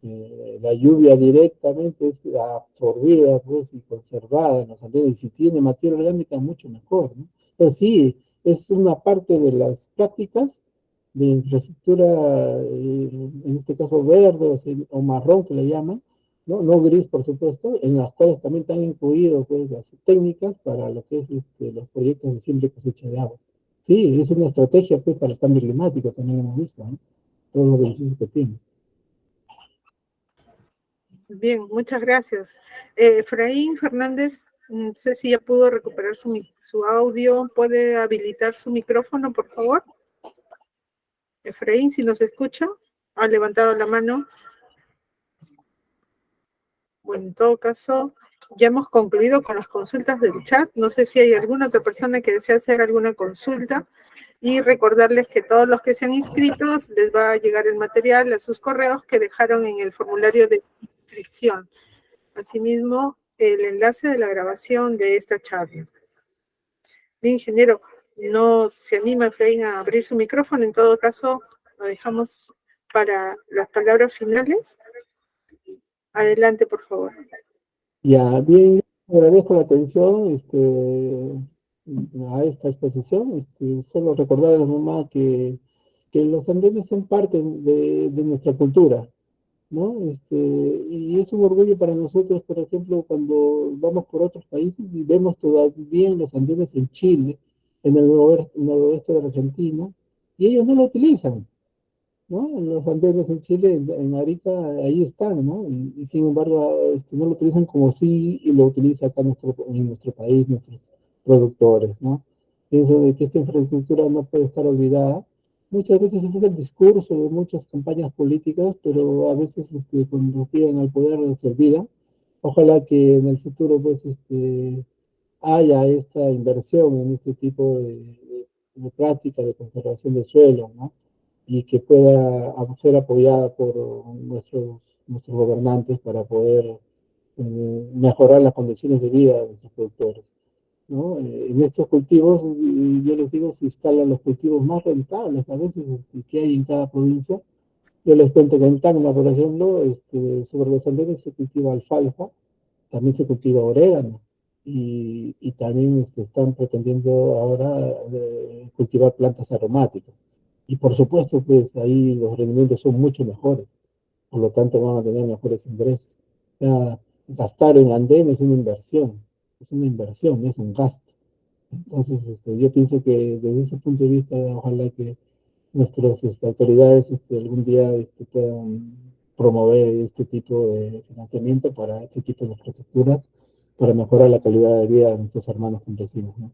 la lluvia directamente es absorbida, pues, y conservada en los andenes. Y si tiene materia orgánica, mucho mejor, ¿no? Entonces, sí, es una parte de las prácticas de infraestructura, en este caso verde o marrón que le llaman, ¿no? No gris, por supuesto, en las cuales también están incluidos pues, las técnicas para lo que es los proyectos de siembra y cosecha de agua. Sí, es una estrategia pues, para el cambio climático, también hemos visto, ¿no? Todos los beneficios que tiene. Bien, muchas gracias. Efraín Fernández, no sé si ya pudo recuperar su audio. ¿Puede habilitar su micrófono, por favor? Efraín, si nos escucha, ha levantado la mano. Bueno, en todo caso, ya hemos concluido con las consultas del chat. No sé si hay alguna otra persona que desea hacer alguna consulta. Y recordarles que todos los que se han inscrito les va a llegar el material a sus correos que dejaron en el formulario de inscripción. Asimismo, el enlace de la grabación de esta charla. Bien, ingeniero, no se anima Efraín a abrir su micrófono. En todo caso, lo dejamos para las palabras finales. Adelante, por favor. Ya, bien, agradezco la atención a esta exposición. Solo recordar a la mamá que los andenes son parte de nuestra cultura, ¿no? Y es un orgullo para nosotros, por ejemplo, cuando vamos por otros países y vemos todavía los andenes en Chile, en el noroeste de la Argentina, y ellos no lo utilizan. ¿no? Los andenes en Chile, en Arica, ahí están, ¿no? Y sin embargo, no lo utilizan como sí y lo utiliza acá en nuestro país, nuestros productores, ¿no? Pienso de que esta infraestructura no puede estar olvidada. Muchas veces ese es el discurso de muchas campañas políticas, pero a veces cuando llegan al poder se olvidan. Ojalá que en el futuro, pues, haya esta inversión en este tipo de práctica de conservación del suelo, ¿no? Y que pueda ser apoyada por nuestros gobernantes para poder mejorar las condiciones de vida de nuestros productores, ¿no? En estos cultivos, yo les digo, se instalan los cultivos más rentables a veces que hay en cada provincia. Yo les cuento que en Tacna, por ejemplo, sobre los andenes se cultiva alfalfa, también se cultiva orégano y también están pretendiendo ahora cultivar plantas aromáticas. Y por supuesto, pues ahí los rendimientos son mucho mejores, por lo tanto van a tener mejores ingresos. O sea, gastar en andén es una inversión, no es un gasto. Entonces, yo pienso que desde ese punto de vista, ojalá que nuestras autoridades algún día puedan promover este tipo de financiamiento para este tipo de infraestructuras para mejorar la calidad de vida de nuestros hermanos campesinos, ¿no?